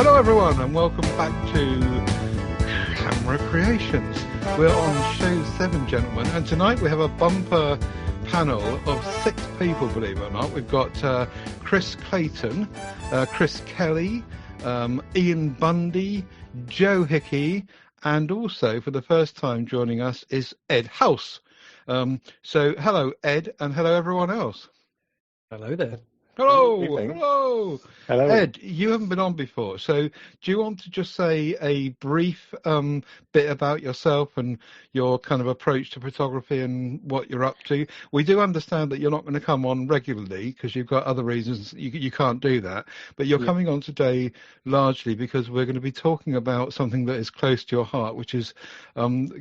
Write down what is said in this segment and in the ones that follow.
Hello everyone and welcome back to Camera Creations. We're on show 7, gentlemen, and tonight we have a bumper panel of 6 people, believe it or not. We've got Chris Clayton, Chris Kelly, Ian Bundey, Joe Hickey, and also for the first time joining us is Ed Hause. So hello Ed, and hello everyone else. Hello there. Hello. Hello. Ed, you haven't been on before, so do you want to just say a brief bit about yourself and your kind of approach to photography and what you're up to? We do understand that you're not going to come on regularly because you've got other reasons you can't do that, but you're coming on today largely because we're going to be talking about something that is close to your heart, which is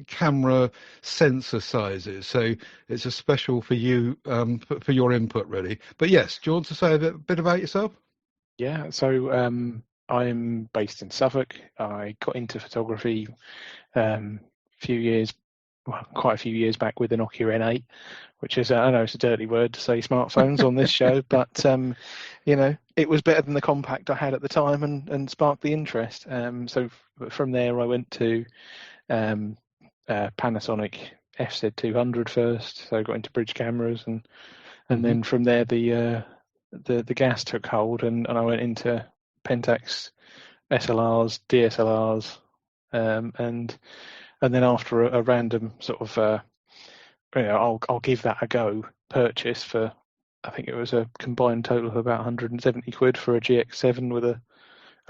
camera sensor sizes. So it's a special for you, for your input, really. But yes, do you want to say a bit about yourself? Yeah, so I'm based in Suffolk. I got into photography quite a few years back with the Nokia N8, which is, I know it's a dirty word to say smartphones on this show, but, it was better than the compact I had at the time and sparked the interest. So from there I went to Panasonic FZ200 first, so I got into bridge cameras and then from there the gas took hold and I went into Pentax SLRs, DSLRs, and then after a random sort of I'll give that a go purchase for, I think it was a combined total of about 170 quid for a GX7 with a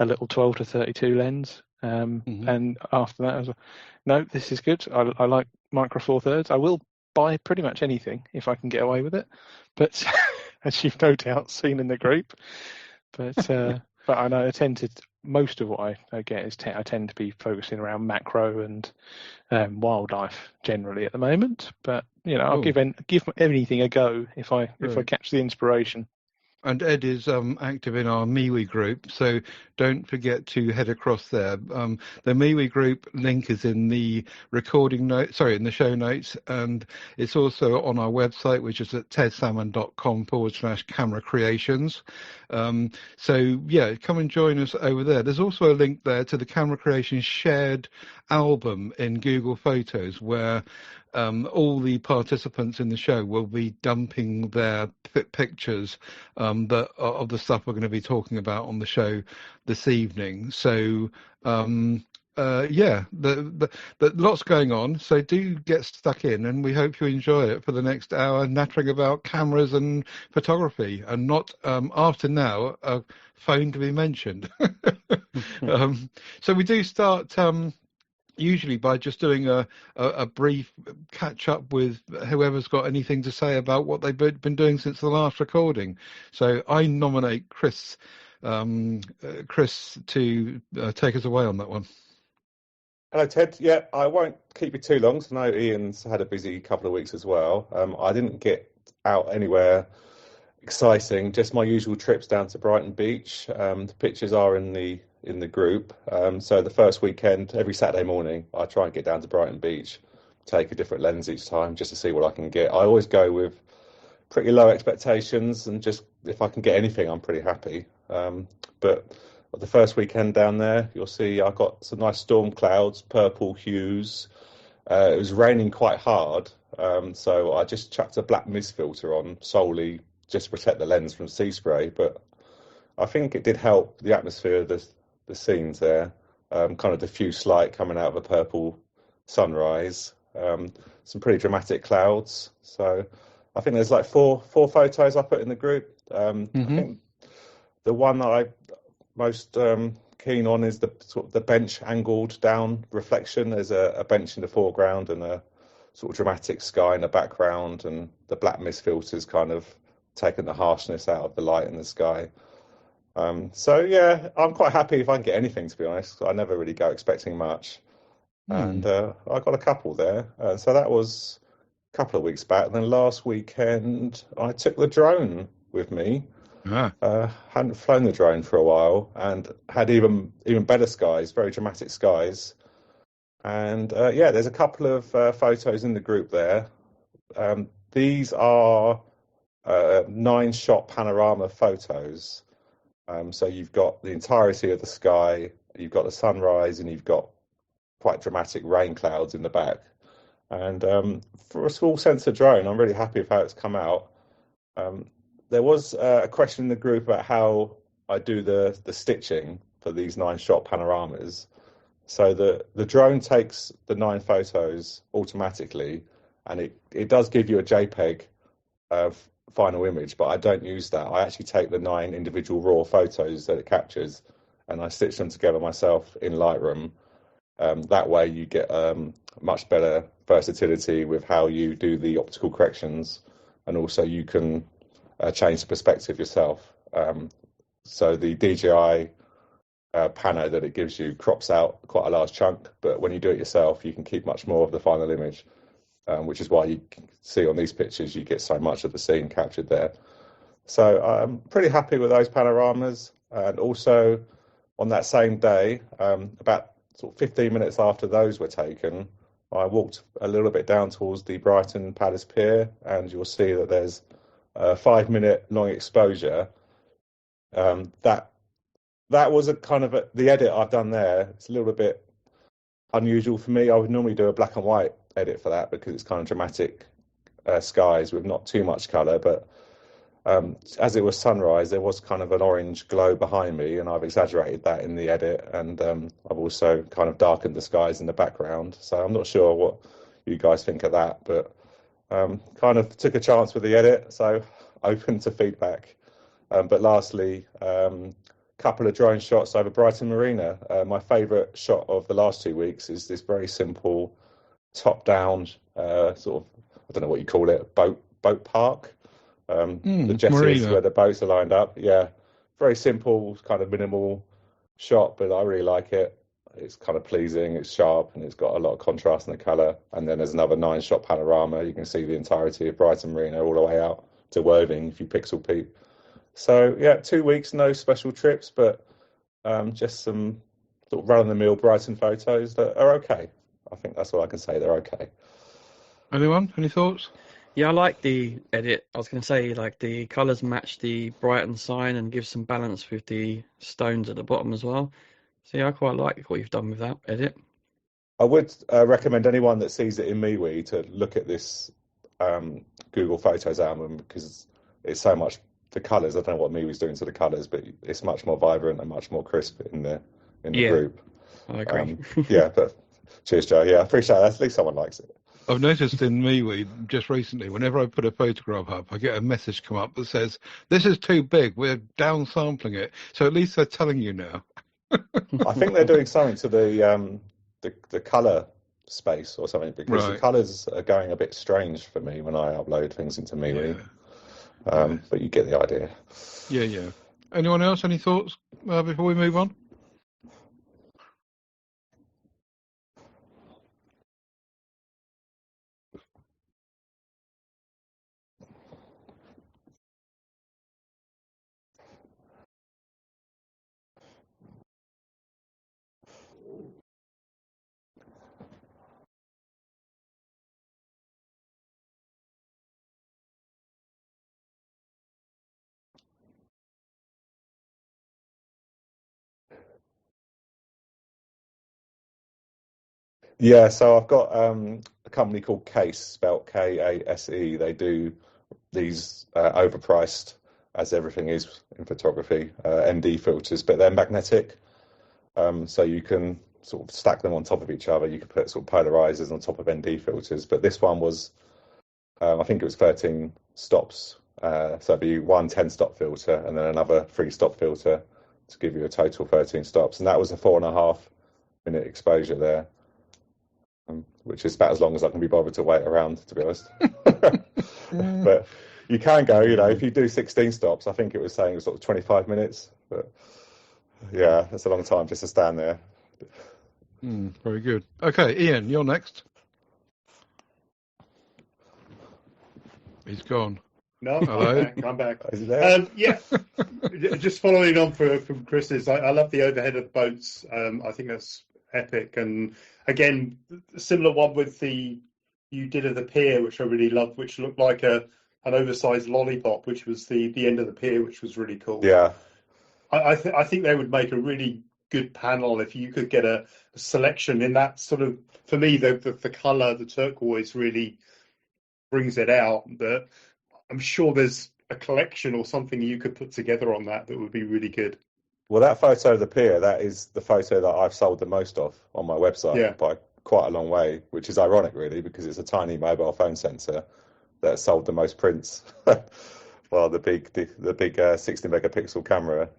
little 12 to 32 lens. And after that I was like, no, this is good. I like micro four thirds. I will buy pretty much anything if I can get away with it, but as you've no doubt seen in the group, but I know most of what I get is I tend to be focusing around macro and wildlife generally at the moment, but I'll give anything a go if I catch the inspiration. And Ed is active in our MeWe group, so don't forget to head across there. The MeWe group link is in the in the show notes, and it's also on our website, which is at tedsalmon.com/camera creations. So yeah, come and join us over there. There's also a link there to the Camera Creations shared album in Google Photos, where all the participants in the show will be dumping their pictures of the stuff we're going to be talking about on the show this evening. So lots going on. So do get stuck in, and we hope you enjoy it for the next hour, nattering about cameras and photography, and not after now a phone to be mentioned. So we do start usually by just doing a brief catch up with whoever's got anything to say about what they've been doing since the last recording. So I nominate Chris to take us away on that one. Hello, Ted. Yeah, I won't keep you too long, so I know Ian's had a busy couple of weeks as well. I didn't get out anywhere exciting, just my usual trips down to Brighton Beach. The pictures are in the group. So the first weekend, every Saturday morning, I try and get down to Brighton Beach, take a different lens each time just to see what I can get. I always go with pretty low expectations, and just if I can get anything, I'm pretty happy. But the first weekend down there, you'll see I got some nice storm clouds, purple hues. It was raining quite hard, so I just chucked a black mist filter on solely just to protect the lens from sea spray. But I think it did help the atmosphere of the scenes there, kind of diffuse light coming out of a purple sunrise, some pretty dramatic clouds. So I think there's like four photos I put in the group. I think the one that I'm most keen on is the sort of the bench angled down reflection. There's a bench in the foreground and a sort of dramatic sky in the background, and the black mist filters kind of taking the harshness out of the light in the sky. So yeah, I'm quite happy if I can get anything, to be honest. I never really go expecting much, and I got a couple there. So that was a couple of weeks back. And then last weekend, I took the drone with me. Hadn't flown the drone for a while, and had even better skies, very dramatic skies. And there's a couple of photos in the group there. These are 9-shot panorama photos. So you've got the entirety of the sky, you've got the sunrise, and you've got quite dramatic rain clouds in the back. And for a small sensor drone, I'm really happy with how it's come out. There was a question in the group about how I do the stitching for these 9-shot panoramas. So the drone takes the 9 photos automatically, and it does give you a JPEG final image, but I don't use that. I actually take the 9 individual raw photos that it captures, and I stitch them together myself in Lightroom. That way you get much better versatility with how you do the optical corrections, and also you can change the perspective yourself. So the DJI pano that it gives you crops out quite a large chunk, but when you do it yourself, you can keep much more of the final image, which is why you can see on these pictures you get so much of the scene captured there. So I'm pretty happy with those panoramas. And also on that same day, about sort of 15 minutes after those were taken, I walked a little bit down towards the Brighton Palace Pier, and you'll see that there's a 5-minute long exposure. That was a kind of the edit I've done there. It's a little bit unusual for me. I would normally do a black and white edit for that because it's kind of dramatic skies with not too much colour. But as it was sunrise, there was kind of an orange glow behind me, and I've exaggerated that in the edit. And I've also kind of darkened the skies in the background. So I'm not sure what you guys think of that, but kind of took a chance with the edit. So open to feedback. But lastly, couple of drone shots over Brighton Marina. My favourite shot of the last 2 weeks is this very simple top-down sort of, I don't know what you call it, boat park. The jetties Marina. where the boats are lined up. Yeah, very simple, kind of minimal shot, but I really like it. It's kind of pleasing, it's sharp, and it's got a lot of contrast in the colour. And then there's another 9-shot panorama. You can see the entirety of Brighton Marina all the way out to Worthing if you pixel peep. So yeah, 2 weeks, no special trips, but just some sort of run-of-the-mill Brighton photos that are okay. I think that's all I can say. They're okay. Anyone? Any thoughts? Yeah, I like the edit. I was going to say, like, the colours match the Brighton sign and give some balance with the stones at the bottom as well. So yeah, I quite like what you've done with that edit. I would recommend anyone that sees it in MeWe to look at this Google Photos album, because it's so much. The colours, I don't know what MeWe's doing to the colours, but it's much more vibrant and much more crisp in the group. I agree. Yeah, but cheers, Joe. Yeah, I appreciate that. At least someone likes it. I've noticed in MeWe just recently, whenever I put a photograph up, I get a message come up that says, "This is too big. We're downsampling it." So at least they're telling you now. I think they're doing something to the colour space or something, because the colours are going a bit strange for me when I upload things into MeWe. Yeah. But you get the idea. Yeah. Anyone else? Any thoughts before we move on? Yeah, so I've got a company called Case, spelled Kase. They do these overpriced, as everything is in photography, ND filters, but they're magnetic. So you can sort of stack them on top of each other. You can put sort of polarizers on top of ND filters. But this one was, I think it was 13 stops. So it'd be one 10-stop filter and then another 3-stop filter to give you a total 13 stops. And that was a 4.5-minute exposure there. Which is about as long as I can be bothered to wait around, to be honest. But you can go, if you do 16 stops, I think it was saying it was sort of 25 minutes. But yeah, that's a long time just to stand there. Very good. Okay, Ian, you're next. He's gone. No, Hello? I'm back. Is he there? Yeah, just following on from Chris's, I love the overhead of boats. I think that's epic. And again, similar one with you did of the pier, which I really loved, which looked like an oversized lollipop, which was the end of the pier, which was really cool. Yeah. I think they would make a really good panel if you could get a selection in that sort of. For me, the colour, the turquoise, really brings it out. But I'm sure there's a collection or something you could put together on that would be really good. Well, that photo of the pier, that is the photo that I've sold the most of on my website by quite a long way, which is ironic, really, because it's a tiny mobile phone sensor that sold the most prints. Well, the big 60 megapixel camera,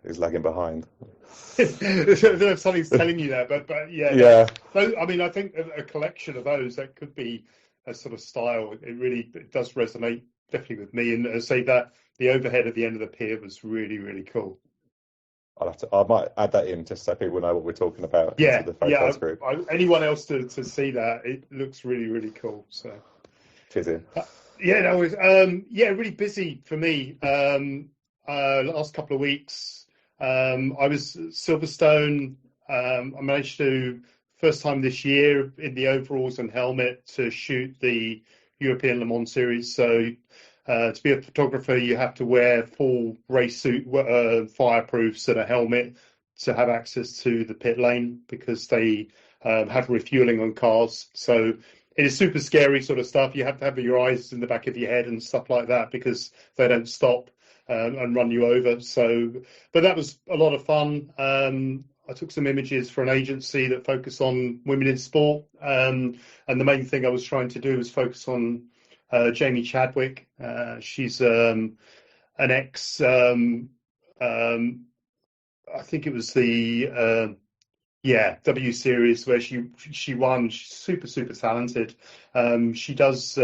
is lagging behind. Something's telling you that, but yeah. I mean, I think a collection of those that could be a sort of style. It does resonate definitely with me, and say that the overhead at the end of the pier was really, really cool. I might add that in just so people know what we're talking about. Yeah, into the photos group. Anyone else to see that, it looks really, really cool. So, cheers. Really busy for me. Last couple of weeks, I was Silverstone. I managed to first time this year in the overalls and helmet to shoot the European Le Mans series. So to be a photographer, you have to wear full race suit, fireproofs, and a helmet to have access to the pit lane because they have refueling on cars. So it is super scary sort of stuff. You have to have your eyes in the back of your head and stuff like that because they don't stop and run you over. So, but that was a lot of fun. I took some images for an agency that focus on women in sport. And the main thing I was trying to do was focus on Jamie Chadwick. She's an ex, I think it was the W Series where she won. She's super, super talented. She does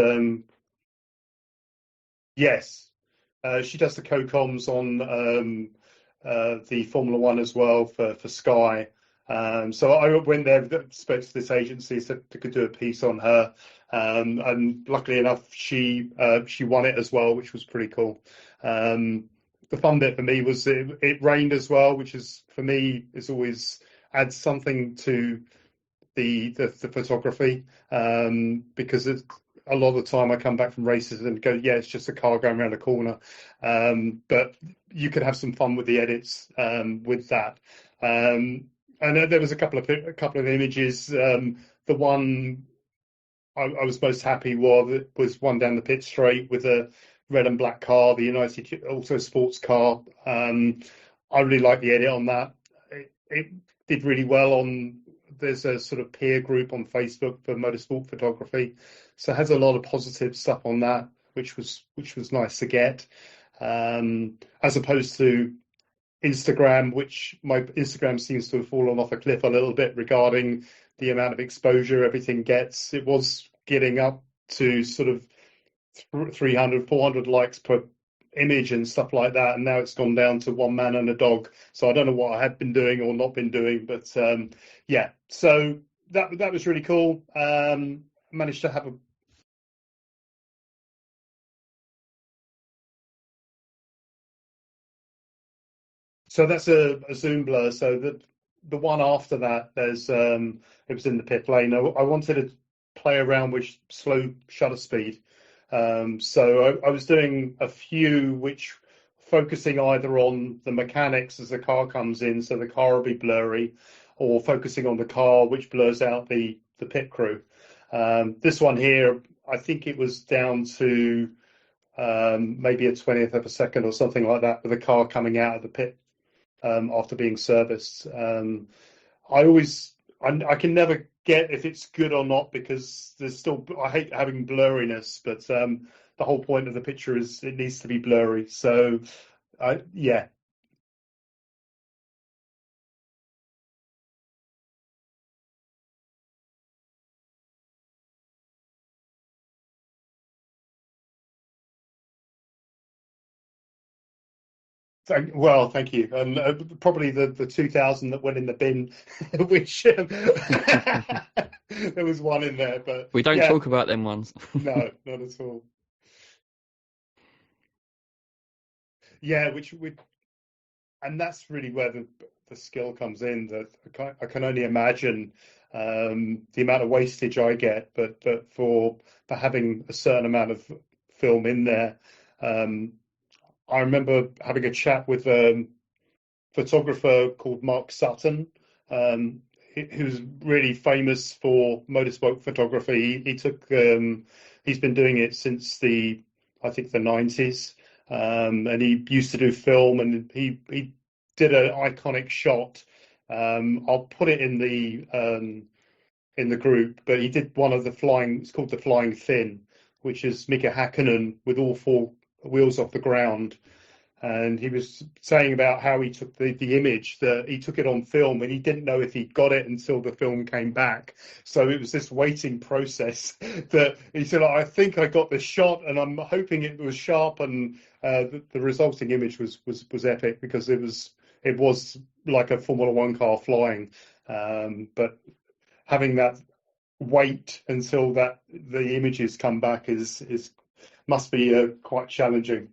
she does the co-coms on the Formula One as well for Sky. So I went there, spoke to this agency, said they could do a piece on her, and luckily enough, she won it as well, which was pretty cool. The fun bit for me was it rained as well, which is for me is always adds something to the photography, because a lot of the time I come back from races and go, it's just a car going around a corner, but you could have some fun with the edits with that. And there was a couple of images. The one I was most happy was one down the pit straight with a red and black car, the United Auto Sports car. I really like the edit on that. It did really well there's a sort of peer group on Facebook for motorsport photography, so it has a lot of positive stuff on that, which was nice to get, as opposed to Instagram, which my Instagram seems to have fallen off a cliff a little bit regarding the amount of exposure everything gets. It was getting up to sort of 300, 400 likes per image and stuff like that, and now it's gone down to one man and a dog. So I don't know what I had been doing or not been doing, but so that was really cool. Managed to have a so that's a zoom blur. So the one after that, there's it was in the pit lane. I wanted to play around with slow shutter speed. So I was doing a few which focusing either on the mechanics as the car comes in, so the car will be blurry, or focusing on the car, which blurs out the pit crew. This one here, I think it was down to maybe a 20th of a second or something like that, with the car coming out of the pit after being serviced. I can never get if it's good or not, because there's still, I hate having blurriness, but the whole point of the picture is it needs to be blurry. So well, thank you. And probably the 2000 that went in the bin, which there was one in there, but we don't talk about them ones. No, not at all. Yeah, and that's really where the skill comes in. That I can only imagine the amount of wastage I get, but for having a certain amount of film in there. I remember having a chat with photographer called Mark Sutton, who's really famous for motorsport photography. He took he's been doing it since I think the 90s, and he used to do film, and he did an iconic shot. I'll put it in the group, but he did one of the flying. It's called the Flying Thin, which is Mika Hakkinen with all four wheels off the ground. And he was saying about how he took the image, that he took it on film, and he didn't know if he got it until the film came back. So it was this waiting process that he said, I think I got the shot, and I'm hoping it was sharp. And the resulting image was epic, because it was like a Formula One car flying. But having that wait until that the images come back must be quite challenging.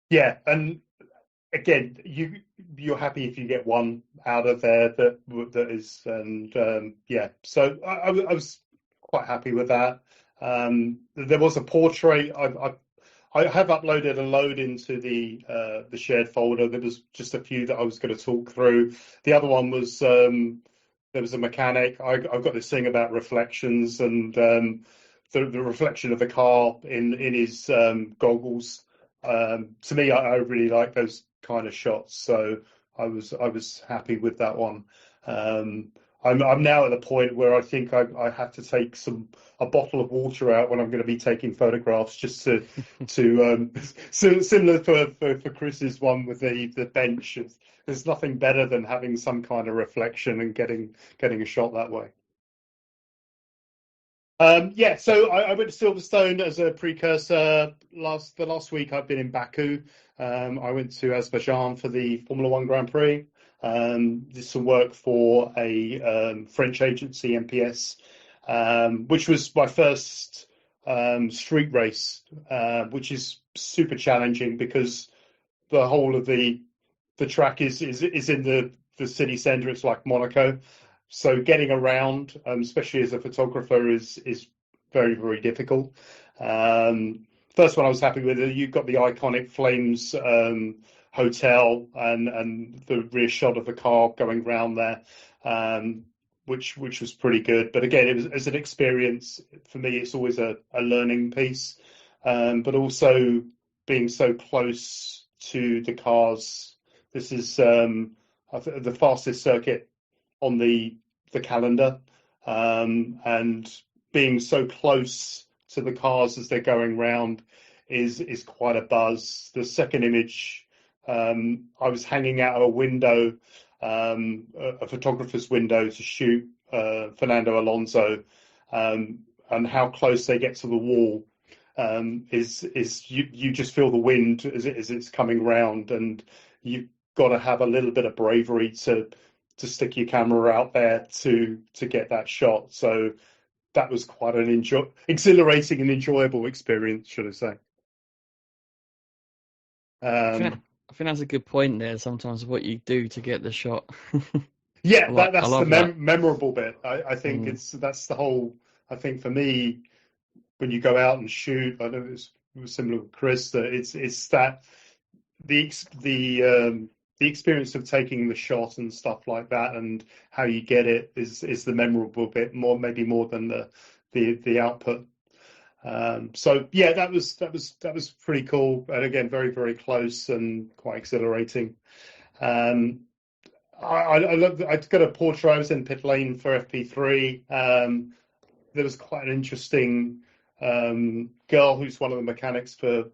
Yeah, and again, you're happy if you get one out of there that is, and yeah. So I was quite happy with that. There was a portrait. I have uploaded a load into the shared folder. There was just a few that I was going to talk through. The other one was there was a mechanic. I've got this thing about reflections, and the reflection of the car in his goggles. To me, I really like those kind of shots, so I was happy with that one. I'm now at the point where I think I have to take a bottle of water out when I'm going to be taking photographs, just to similar for Chris's one with the bench. There's nothing better than having some kind of reflection and getting a shot that way. Yeah, so I went to Silverstone as a precursor. The last week I've been in Baku. I went to Azerbaijan for the Formula One Grand Prix. Did some work for a French agency, MPS, which was my first street race, which is super challenging because the whole of the track is in the city centre. It's like Monaco. So getting around, especially as a photographer, is very, very difficult. First one I was happy with. You've got the iconic Flames hotel and the rear shot of the car going round there, which was pretty good. But again, it was as an experience for me. It's always a learning piece, but also being so close to the cars. This is the fastest circuit on the calendar, and being so close to the cars as they're going round is quite a buzz. The second image, I was hanging out of a window, a photographer's window, to shoot Fernando Alonso, and how close they get to the wall is you just feel the wind as it's coming round, and you've got to have a little bit of bravery to stick your camera out there to get that shot. So that was quite an exhilarating and enjoyable experience, should I say. I think that's a good point there. Sometimes what you do to get the shot. Yeah, that's the memorable bit. I think that's the whole. I think for me, when you go out and shoot, I know it was similar with Chris, that it's that the experience of taking the shot and stuff like that, and how you get it is the memorable bit, maybe more than the output. So yeah, that was pretty cool, and again, very, very close and quite exhilarating. I got a portrait. I was in pit lane for FP3. There was quite an interesting girl who's one of the mechanics for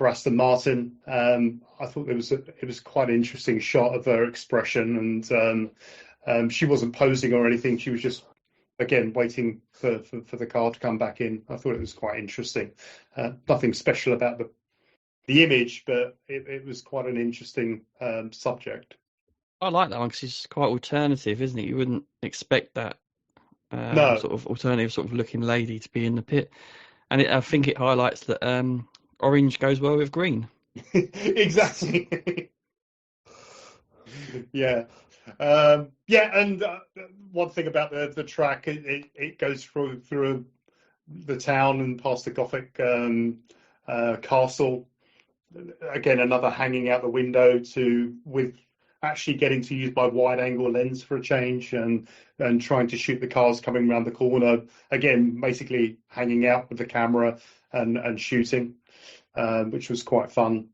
Aston Martin. I thought it was quite an interesting shot of her expression, and she wasn't posing or anything. She was just, again, waiting for the car to come back in. I thought it was quite interesting. Nothing special about the image, but it was quite an interesting subject. I like that one because it's quite alternative, isn't it? You wouldn't expect that No. sort of alternative, sort of looking lady to be in the pit, and I think it highlights that orange goes well with green. Exactly. Yeah. And one thing about the track, it goes through the town and past the Gothic castle. Again, another hanging out the window with actually getting to use my wide angle lens for a change, and trying to shoot the cars coming around the corner. Again, basically hanging out with the camera and shooting, which was quite fun.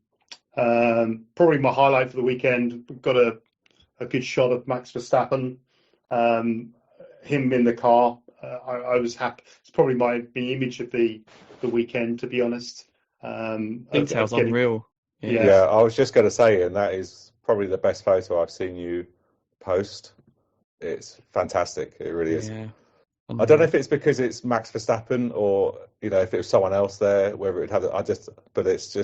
Probably my highlight for the weekend. We've got a good shot of Max Verstappen, him in the car. I was happy. It's probably the image of the weekend, to be honest. Details unreal. Yeah, I was just going to say, and that is probably the best photo I've seen you post. It's fantastic. It really is. Yeah. I don't know if it's because it's Max Verstappen or, if it was someone else there, whether it had. But it's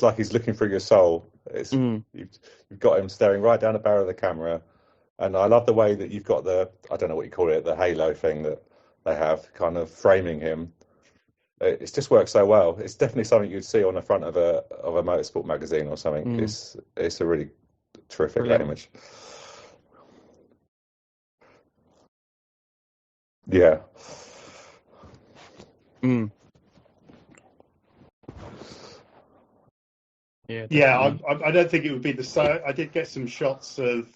like he's looking through your soul. You've got him staring right down the barrel of the camera, and I love the way that you've got I don't know what you call it, the halo thing that they have, kind of framing him. It just works so well. It's definitely something you'd see on the front of a motorsport magazine or something. It's a really terrific image. Yeah. Yeah, I don't think it would be the same. I did get some shots of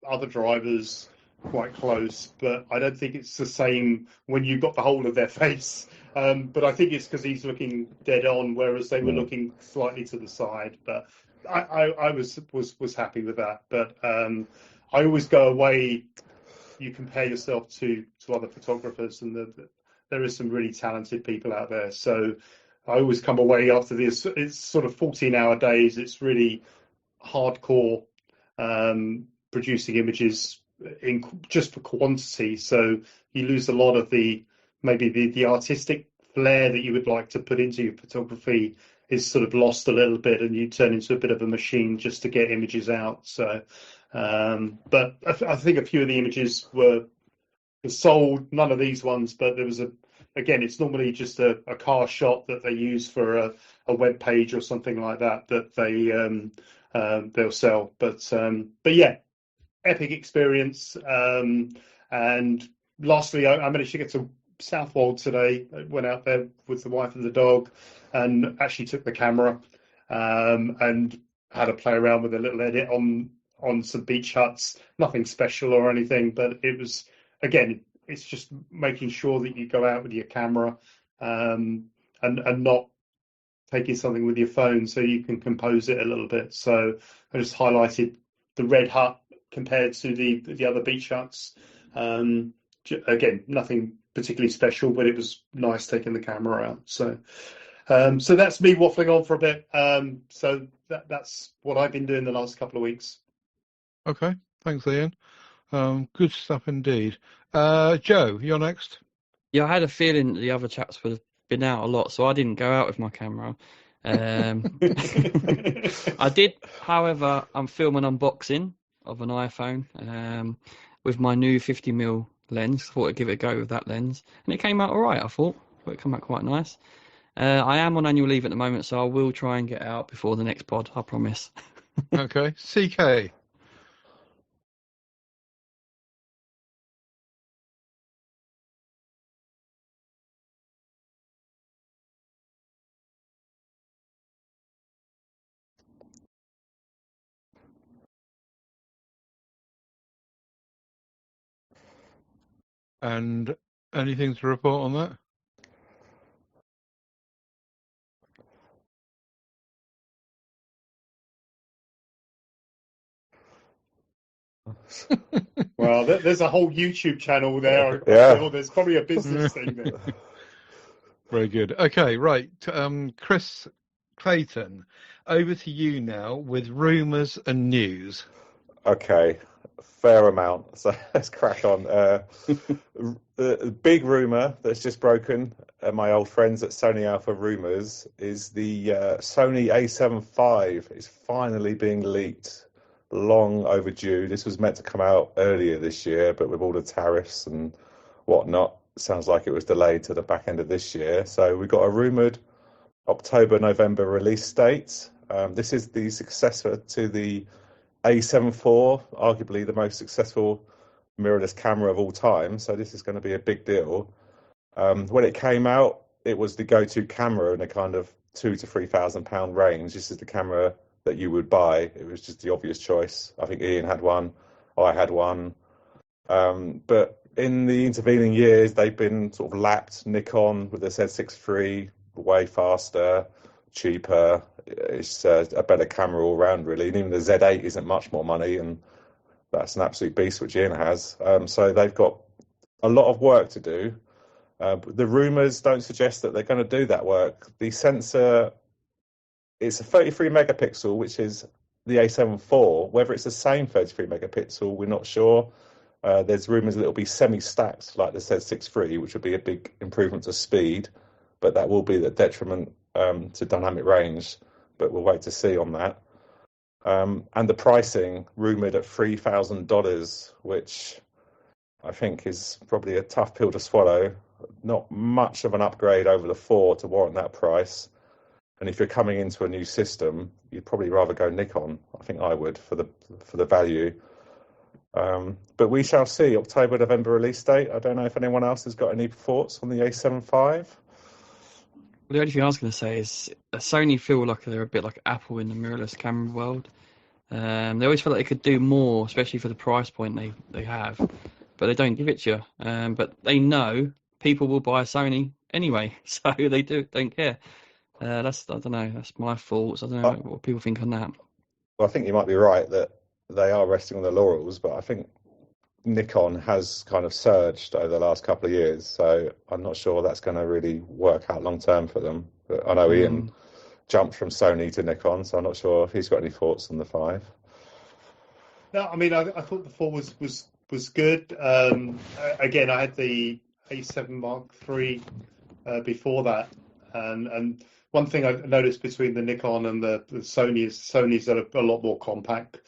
other drivers quite close, but I don't think it's the same when you got the whole of their face. But I think it's because he's looking dead on, whereas they were looking slightly to the side. But I was happy with that. But I always go away. You compare yourself to other photographers, and there is some really talented people out there. So I always come away after this. It's sort of 14-hour days. It's really hardcore producing images just for quantity. So you lose a lot of maybe the artistic flair that you would like to put into your photography is sort of lost a little bit, and you turn into a bit of a machine just to get images out. So, but I think a few of the images were sold, none of these ones, but there was again, it's normally just a car shot that they use for a web page or something like that they'll sell. But yeah, epic experience. And lastly, I managed to get to Southwold today. I went out there with the wife and the dog, and actually took the camera and had a play around with a little edit on some beach huts. Nothing special or anything, but it was, again, it's just making sure that you go out with your camera and not taking something with your phone, so you can compose it a little bit. So I just highlighted the red hut compared to the other beach huts. Again, nothing particularly special, but it was nice taking the camera out. So that's me waffling on for a bit. So that's what I've been doing the last couple of weeks. Okay, thanks, Ian. Good stuff indeed. Joe, you're next. Yeah, I had a feeling that the other chaps would have been out a lot, so I didn't go out with my camera. I did, however, I'm filming an unboxing of an iPhone with my new 50mm lens. I thought I'd give it a go with that lens, and it came out all right. I thought it came out quite nice. I am on annual leave at the moment, so I will try and get out before the next pod, I promise. Okay, CK. And anything to report on that? Well, there's a whole YouTube channel there. Yeah. There's probably a business thing there. Very good. Okay, right. Chris Clayton, over to you now with rumours and news. Okay, fair amount. So let's crack on. The big rumour that's just broken, my old friends at Sony Alpha Rumours, is the Sony A7 IV is finally being leaked. long overdue. This was meant to come out earlier this year, but with all the tariffs and whatnot, it sounds like it was delayed to the back end of this year. So we got a rumoured October, November release date. This is the successor to the A7 IV, arguably the most successful mirrorless camera of all time. So this is going to be a big deal. When it came out, it was the go-to camera in a kind of £2,000 to £3,000 range. This is the camera that you would buy. It was just the obvious choice. I think Ian had one, I had one. But in the intervening years, they've been sort of lapped. Nikon with the Z6 III, way faster, cheaper. It's a better camera all round, really. And even the Z8 isn't much more money, and that's an absolute beast, which Ian has. So they've got a lot of work to do. The rumours don't suggest that they're going to do that work. The sensor, it's a 33 megapixel, which is the A7 IV. Whether it's the same 33 megapixel, we're not sure. There's rumours that it'll be semi-stacked like the Z6 III, which would be a big improvement to speed, but that will be the detriment to dynamic range. But we'll wait to see on that. And the pricing rumoured at $3,000, which I think is probably a tough pill to swallow. Not much of an upgrade over the 4 to warrant that price. And if you're coming into a new system, you'd probably rather go Nikon. I think I would for the value. But we shall see. October, November release date. I don't know if anyone else has got any thoughts on the A7 V. Well, the only thing I was going to say is Sony feel like they're a bit like Apple in the mirrorless camera world. They always feel like they could do more, especially for the price point they have, but they don't give it to you. But they know people will buy a Sony anyway, so they don't care. I don't know. That's my thoughts. I don't know what people think on that. Well, I think you might be right that they are resting on their laurels, but I think Nikon has kind of surged over the last couple of years, so I'm not sure that's going to really work out long term for them. But I know Ian jumped from Sony to Nikon, so I'm not sure if he's got any thoughts on the 5. No, I mean, I thought the 4 was good. Again, I had the A7 Mark III before that, and one thing I've noticed between the Nikon and the Sony is Sony's are a lot more compact.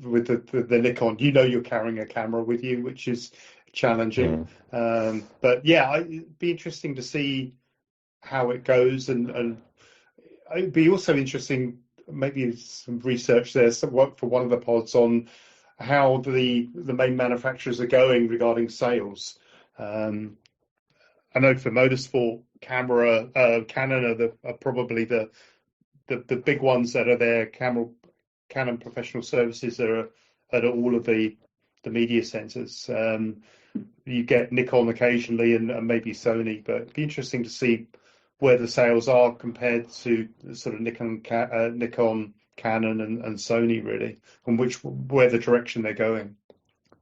With the Nikon, you're carrying a camera with you, which is challenging. But yeah, it'd be interesting to see how it goes, and it'd be also interesting, maybe some research there, somewhat for one of the pods on how the main manufacturers are going regarding sales. I know for motorsport camera, Canon are probably the big ones that are there. Canon Professional Services are at all of the media centres. You get Nikon occasionally and maybe Sony, but it'd be interesting to see where the sales are compared to sort of Nikon, Canon, and Sony, really, and where the direction they're going.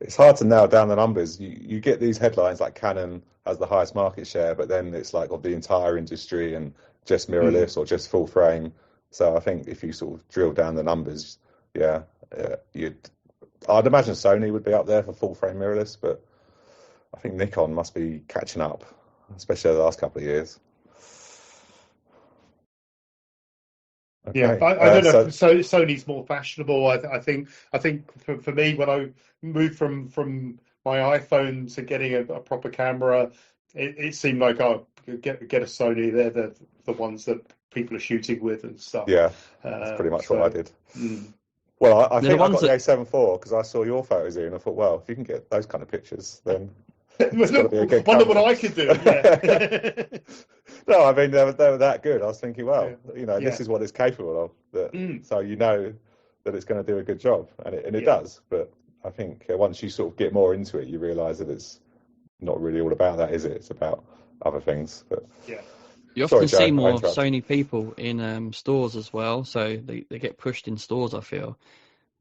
It's hard to nail down the numbers. You get these headlines like Canon has the highest market share, but then it's like of the entire industry and just mirrorless or just full frame. So I think if you sort of drill down the numbers, I'd imagine Sony would be up there for full frame mirrorless, but I think Nikon must be catching up, especially the last couple of years. Okay. Yeah, I don't know. So Sony's more fashionable. I think for me, when I moved from my iPhone to getting a proper camera, it seemed like get a Sony. They're the ones that people are shooting with and stuff. Yeah, that's pretty much what I did. Well, I think I got the A7 IV because I saw your photos here, and I thought, well, if you can get those kind of pictures, then it's got to be a good camera. Wonder what I could do. Yeah. No, I mean they were that good. I was thinking, well, this is what it's capable of. So you know that it's going to do a good job, and it does. But I think once you sort of get more into it, you realise that it's not really all about that, is it? It's about other things. But yeah. You often see more Sony people in stores as well, so they get pushed in stores, I feel.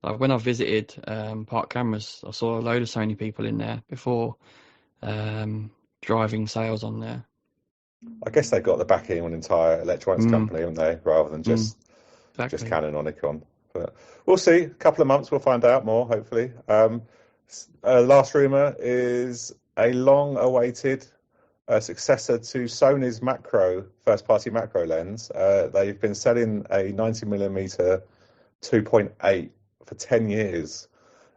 Like when I visited Park Cameras, I saw a load of Sony people in there before driving sales on there. I guess they've got the backing of an entire electronics company, haven't they, rather than just Canon or Nikon. But we'll see. A couple of months, we'll find out more, hopefully. Last rumour is a long-awaited successor to Sony's first-party macro lens. They've been selling a 90mm 2.8 for 10 years.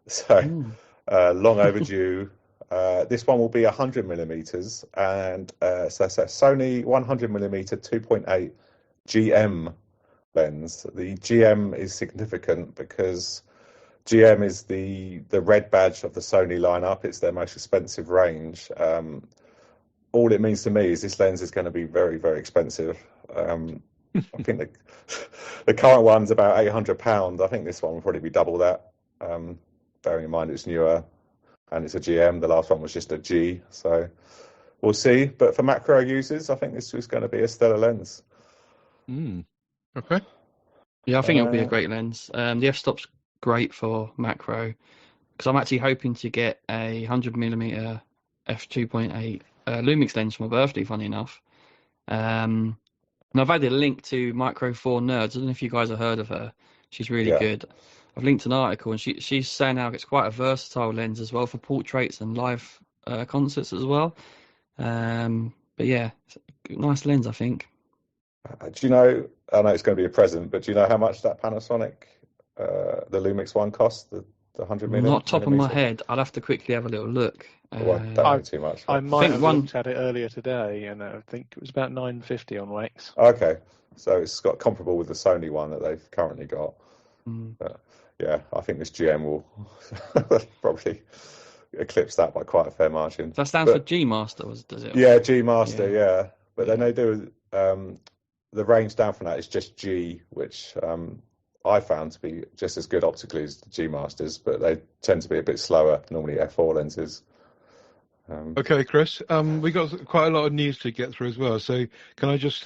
So long overdue. This one will be 100 millimeters, and so that's a Sony 100 millimeter 2.8 GM lens. The GM is significant because GM is the red badge of the Sony lineup. It's their most expensive range. All it means to me is this lens is going to be very, very expensive. I think the current one's about £800. I think this one will probably be double that. Bearing in mind it's newer and it's a GM. The last one was just a G, so we'll see. But for macro users, I think this is going to be a stellar lens. Okay. Yeah, I think it'll be a great lens. The f-stop's great for macro because I'm actually hoping to get a 100mm f2.8 Lumix lens for my birthday, funny enough. And I've added a link to Micro 4 Nerds. I don't know if you guys have heard of her. She's really good. I've linked an article, and she's saying how it's quite a versatile lens as well for portraits and live concerts as well. But yeah, it's a nice lens, I think. Do you know, I know it's going to be a present, but do you know how much that Panasonic, the Lumix one cost, the 100 millimeter? Not top of my head. I'll have to quickly have a little look. Don't know too much. I might have looked at it earlier today, and I think it was about $950 on Wax. Okay, so it's got comparable with the Sony one that they've currently got. But yeah, I think this GM will probably eclipse that by quite a fair margin. That stands for G Master, does it? Yeah, G Master, yeah. But then they do the range down from that is just G, which I found to be just as good optically as the G Masters, but they tend to be a bit slower, normally f4 lenses. Okay, Chris, we got quite a lot of news to get through as well, so can I just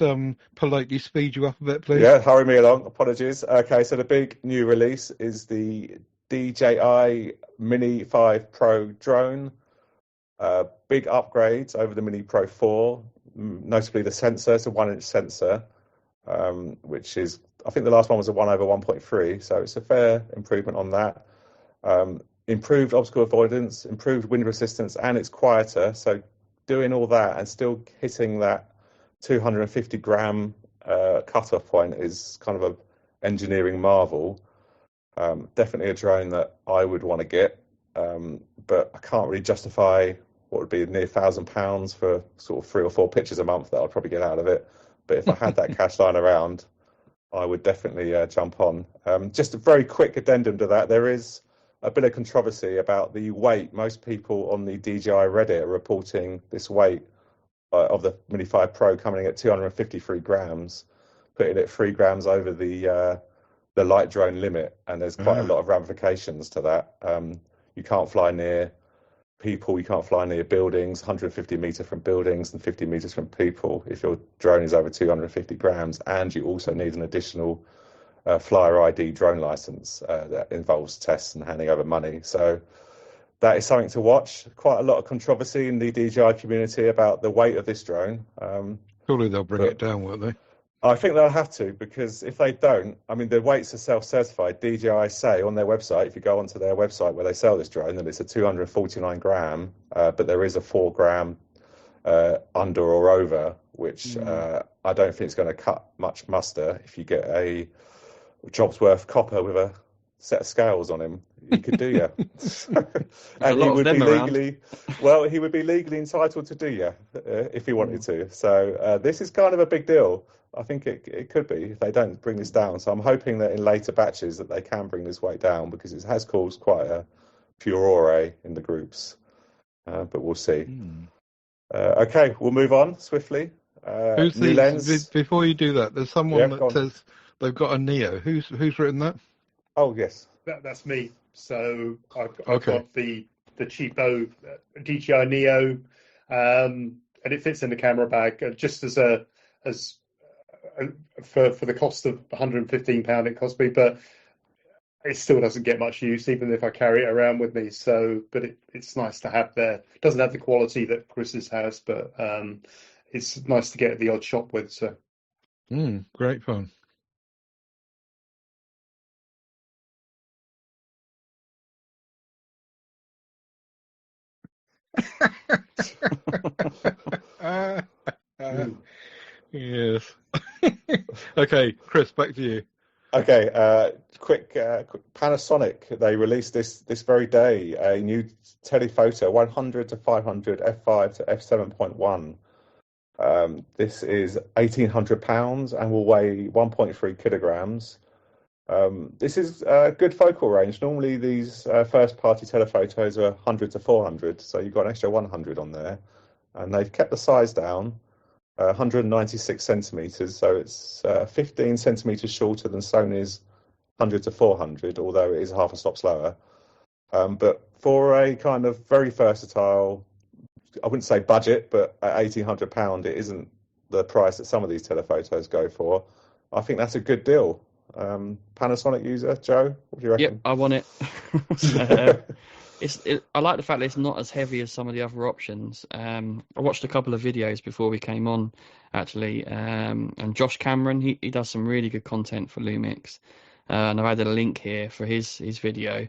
politely speed you up a bit, please? Yeah, hurry me along. Apologies. Okay, so the big new release is the DJI Mini 5 Pro drone. Big upgrades over the Mini Pro 4, notably the sensor. It's a 1-inch sensor, which is, I think the last one was a 1/1.3, so it's a fair improvement on that. Improved obstacle avoidance, improved wind resistance, and it's quieter. So doing all that and still hitting that 250 gram cutoff point is kind of an engineering marvel. Definitely a drone that I would want to get, but I can't really justify what would be near £1,000 for sort of 3 or 4 pictures a month that I'd probably get out of it. But if I had that cash lying around, I would definitely jump on. Just a very quick addendum to that, there is a bit of controversy about the weight. Most people on the DJI Reddit are reporting this weight of the Mini 5 Pro coming at 253 grams, putting it 3 grams over the light drone limit, and there's quite a lot of ramifications to that. You can't fly near people, you can't fly near buildings, 150 meter from buildings and 50 meters from people if your drone is over 250 grams, and you also need an additional Flyer ID drone license that involves tests and handing over money. So that is something to watch. Quite a lot of controversy in the DJI community about the weight of this drone. Surely they'll bring it down, won't they? I think they'll have to, because if they don't, I mean, the weights are self-certified. DJI say on their website, if you go onto their website where they sell this drone, that it's a 249 gram, but there is a 4 gram under or over, which I don't think is going to cut much muster. If you get a job's worth copper with a set of scales on him, you could do ya. And he would be legally, well, he would be legally entitled to do ya if he wanted to. So this is kind of a big deal. I think it could be if they don't bring this down. So I'm hoping that in later batches that they can bring this weight down, because it has caused quite a furore in the groups. But we'll see. Okay, we'll move on swiftly. Who's new lens. Before you do that, there's someone that says they've got a Neo. Who's written that? Oh yes, that's me. So I've got the cheapo DJI Neo, and it fits in the camera bag just as for the cost of £115 it cost me, but it still doesn't get much use even if I carry it around with me. So, but it's nice to have there. It doesn't have the quality that Chris's has, but it's nice to get the odd shot with. So, great fun. Yes. Okay, Chris, back to you. Okay, quick Panasonic. They released this very day a new telephoto 100 to 500 f5 to f7.1. This is £1,800 and will weigh 1.3 kilograms. This is a good focal range. Normally, these first-party telephotos are 100 to 400, so you've got an extra 100 on there, and they've kept the size down. 196 centimeters, so it's 15 centimeters shorter than Sony's 100 to 400, although it is half a stop slower. But for a kind of very versatile, I wouldn't say budget, but at £1,800, it isn't the price that some of these telephotos go for. I think that's a good deal. Panasonic user, Joe, what do you reckon? Yep, I want it. I like the fact that it's not as heavy as some of the other options. I watched a couple of videos before we came on, actually, and Josh Cameron, he does some really good content for Lumix, and I've added a link here for his video.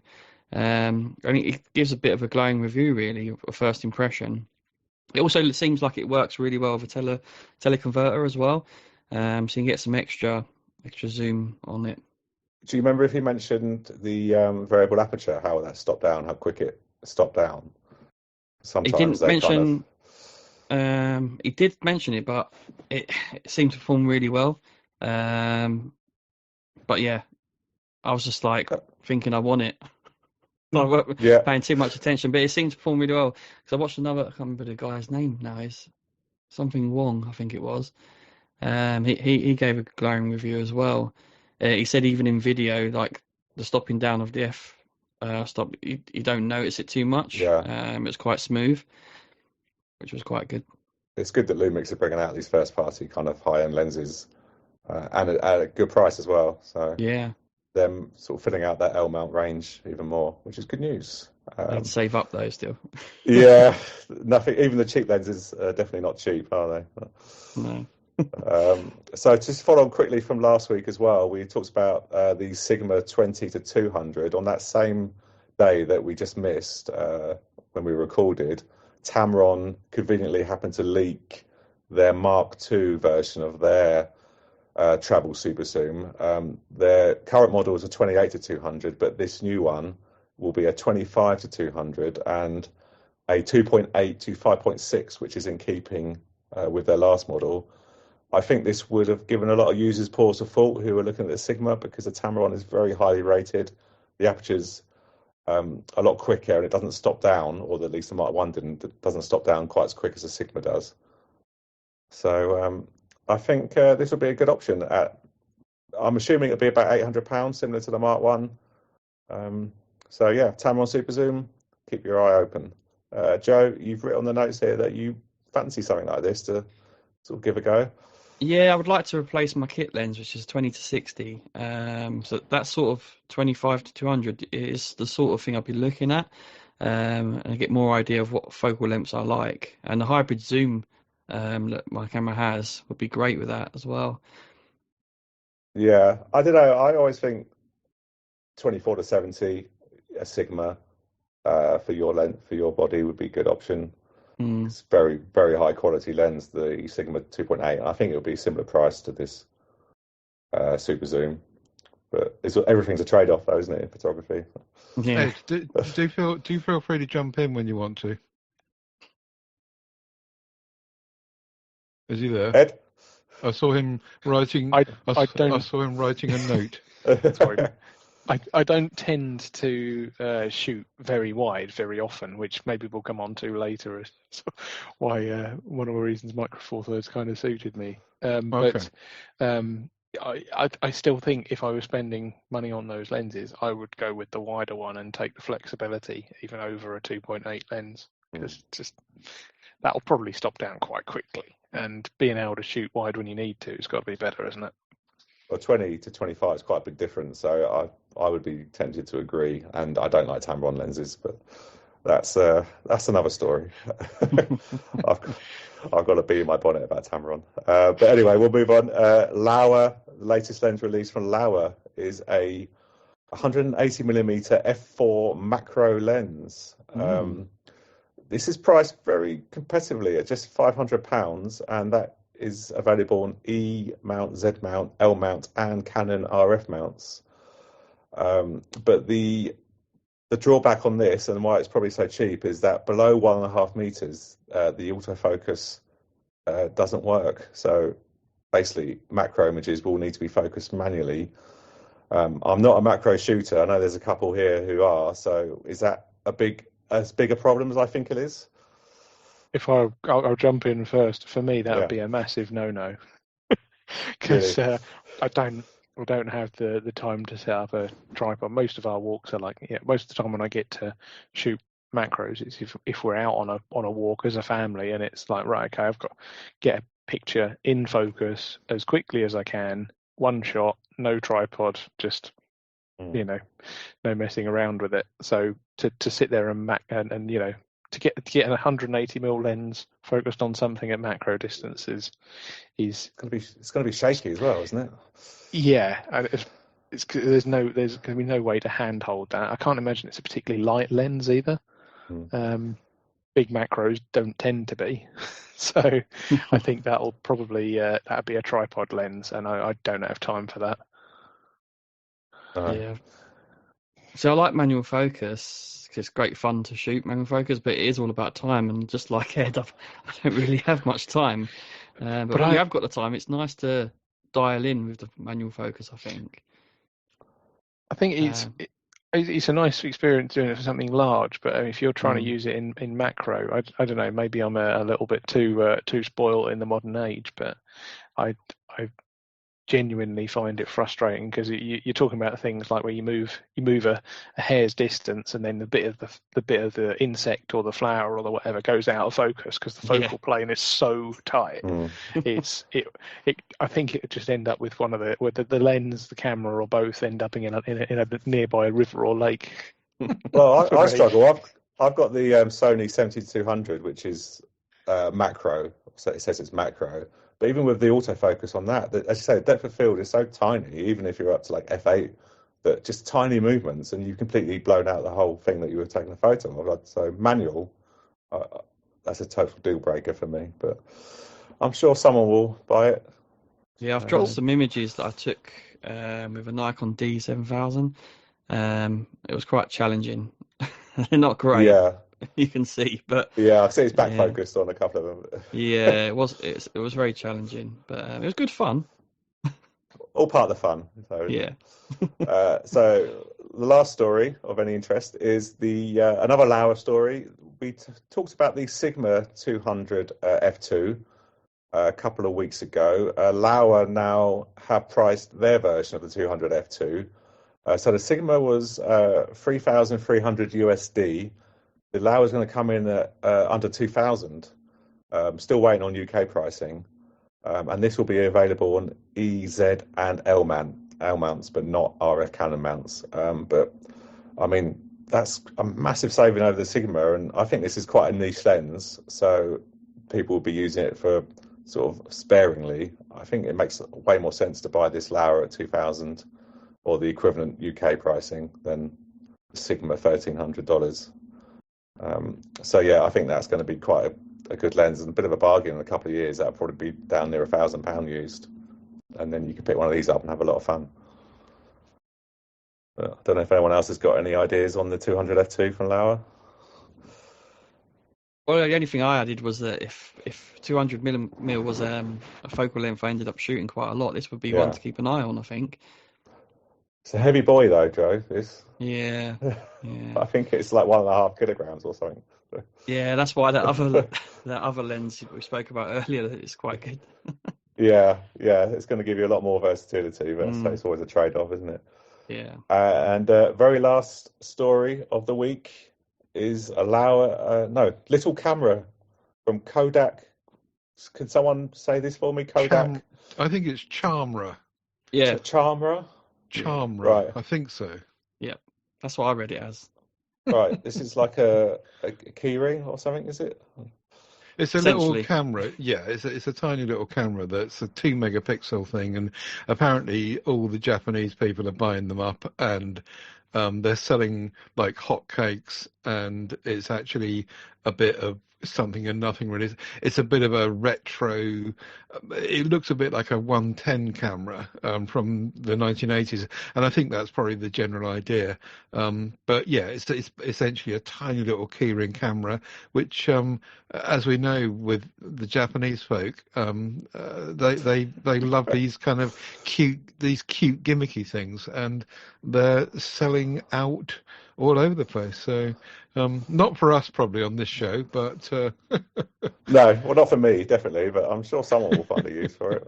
I think it gives a bit of a glowing review, really, a first impression. It also seems like it works really well with a teleconverter as well, so you can get some extra zoom on it. Do you remember if he mentioned the variable aperture, how that stopped down, how quick it stopped down? Sometimes he didn't mention. He did mention it, but it seemed to perform really well. But yeah, I was just like thinking I want it. Not paying too much attention, but it seemed to perform really well. Because I watched another, I can't remember the guy's name now. It's something Wong, I think it was. He gave a glowing review as well. He said even in video, like the stopping down of the f stop, you don't notice it too much. Yeah. It's quite smooth, which was quite good. It's good that Lumix are bringing out these first-party kind of high-end lenses, and at a good price as well. So yeah, them sort of filling out that L mount range even more, which is good news. They'd save up though still. Yeah, nothing. Even the cheap lenses are definitely not cheap, are they? No. So just follow on quickly from last week as well, we talked about the Sigma 20 to 200 on that same day that we just missed when we recorded. Tamron conveniently happened to leak their Mark II version of their travel super zoom. Their current model is a 28 to 200, but this new one will be a 25 to 200 and a 2.8 to 5.6, which is in keeping with their last model. I think this would have given a lot of users pause for thought who are looking at the Sigma, because the Tamron is very highly rated. The aperture's a lot quicker and it doesn't stop down, or at least the Mark I didn't. It doesn't stop down quite as quick as the Sigma does. So I think this would be a good option. I'm assuming it'll be about £800, similar to the Mark I. So yeah, Tamron Super Zoom, keep your eye open. Joe, you've written on the notes here that you fancy something like this to sort of give a go. Yeah, I would like to replace my kit lens, which is 20 to 60. So that sort of 25 to 200 is the sort of thing I'd be looking at, and I get more idea of what focal lengths I like. And the hybrid zoom that my camera has would be great with that as well. Yeah, I don't know. I always think 24 to 70, a Sigma for your length, for your body would be a good option. It's very, very high quality lens, the Sigma 2.8. I think it'll be a similar price to this super zoom, but everything's a trade-off, though, isn't it, in photography? Yeah. Ed, do feel free to jump in when you want to. Is he there? Ed? I saw him writing. I saw him writing a note. Sorry. I don't tend to shoot very wide very often, which maybe we'll come on to later as why one of the reasons Micro Four Thirds kind of suited me. But I still think if I was spending money on those lenses, I would go with the wider one and take the flexibility even over a 2.8 lens, because just that'll probably stop down quite quickly. And being able to shoot wide when you need to, it's got to be better, isn't it? Well, 20 to 25 is quite a big difference, so I would be tempted to agree. And I don't like Tamron lenses, but that's another story. I've got a bee in my bonnet about Tamron. But anyway, we'll move on. Laowa, latest lens release from Laowa is a 180mm f4 macro lens. This is priced very competitively at just £500, and that is available on E mount, Z mount, L mount, and Canon RF mounts. But the drawback on this, and why it's probably so cheap, is that below 1.5 meters, the autofocus doesn't work. So basically, macro images will need to be focused manually. I'm not a macro shooter. I know there's a couple here who are. So is that as big a problem as I think it is? If I'll jump in first. For me, that would be a massive no-no, because Really? I don't have the time to set up a tripod. Most of our walks are most of the time when I get to shoot macros, it's if we're out on a walk as a family, and it's like, right, okay, I've got to get a picture in focus as quickly as I can, one shot, no tripod, just no messing around with it. So to sit there and to get an 180mm lens focused on something at macro distances is it's going to be shaky as well, isn't it? Yeah, and there's going to be no way to handhold that. I can't imagine it's a particularly light lens either. Big macros don't tend to be, so I think that'll probably that'll be a tripod lens, and I don't have time for that. Yeah. So I like manual focus. It's great fun to shoot manual focus, but it is all about time. And just like Ed, I don't really have much time. But when you have got the time, it's nice to dial in with the manual focus, I think. I think it's a nice experience doing it for something large, but if you're trying to use it in macro, I don't know, maybe I'm a little bit too spoiled in the modern age, but I genuinely find it frustrating, because you're talking about things like where you move a hair's distance, and then the bit of the insect or the flower or the whatever goes out of focus because the focal plane is so tight. I think it would just end up with where the lens, the camera, or both end up in a nearby river or lake. Well, I struggle. I've got the Sony 7200, which is macro. So it says it's macro. But even with the autofocus on that, as you say, the depth of field is so tiny, even if you're up to like f8, that just tiny movements and you've completely blown out the whole thing that you were taking a photo of. So manual, that's a total deal breaker for me. But I'm sure someone will buy it. Yeah, I've dropped some images that I took with a Nikon D7000. It was quite challenging. They're not great. Yeah. You can see, but I see it's back focused on a couple of them. Yeah, it was very challenging, but it was good fun. All part of the fun. So, yeah. So the last story of any interest is the another Laowa story. We talked about the Sigma 200 f2 a couple of weeks ago. Laowa now have priced their version of the 200 f2. So the Sigma was 3,300 USD. The Laowa is going to come in at under 2,000. Still waiting on UK pricing, and this will be available on E, Z, and L mounts, but not RF Canon mounts. But I mean, that's a massive saving over the Sigma, and I think this is quite a niche lens, so people will be using it for sort of sparingly. I think it makes way more sense to buy this Laowa at 2,000 or the equivalent UK pricing than the Sigma $1,300. So yeah, I think that's going to be quite a good lens and a bit of a bargain in a couple of years. That'll probably be down near £1,000 used, and then you can pick one of these up and have a lot of fun. But I don't know if anyone else has got any ideas on the 200 f2 from Laowa. Well, the only thing I added was that if 200mm was a focal length I ended up shooting quite a lot, this would be one to keep an eye on, I think. It's a heavy boy though, Joe. This. Yeah. I think it's like 1.5 kilograms or something. Yeah, that's why that other lens we spoke about earlier is quite good. yeah, it's going to give you a lot more versatility, but so it's always a trade-off, isn't it? Yeah. And very last story of the week is a little camera from Kodak. Can someone say this for me? Kodak. I think it's Charmra. Yeah, Charmra. Charmra. Right. I think so. Yeah, that's what I read it as. Right. This is like a key ring or something, is it? It's a little camera. Yeah, it's a tiny little camera that's a 2 megapixel thing, and apparently all the Japanese people are buying them up, and they're selling like hotcakes. and it's actually a bit of something and nothing really. It's a bit of a retro. It looks a bit like a 110 camera from the 1980s, and I think that's probably the general idea. But yeah, it's essentially a tiny little keyring camera, which, as we know with the Japanese folk, they love these kind of cute gimmicky things, and they're selling out all over the place. So not for us probably on this show, but No, well, not for me, definitely, but I'm sure someone will find a use for it.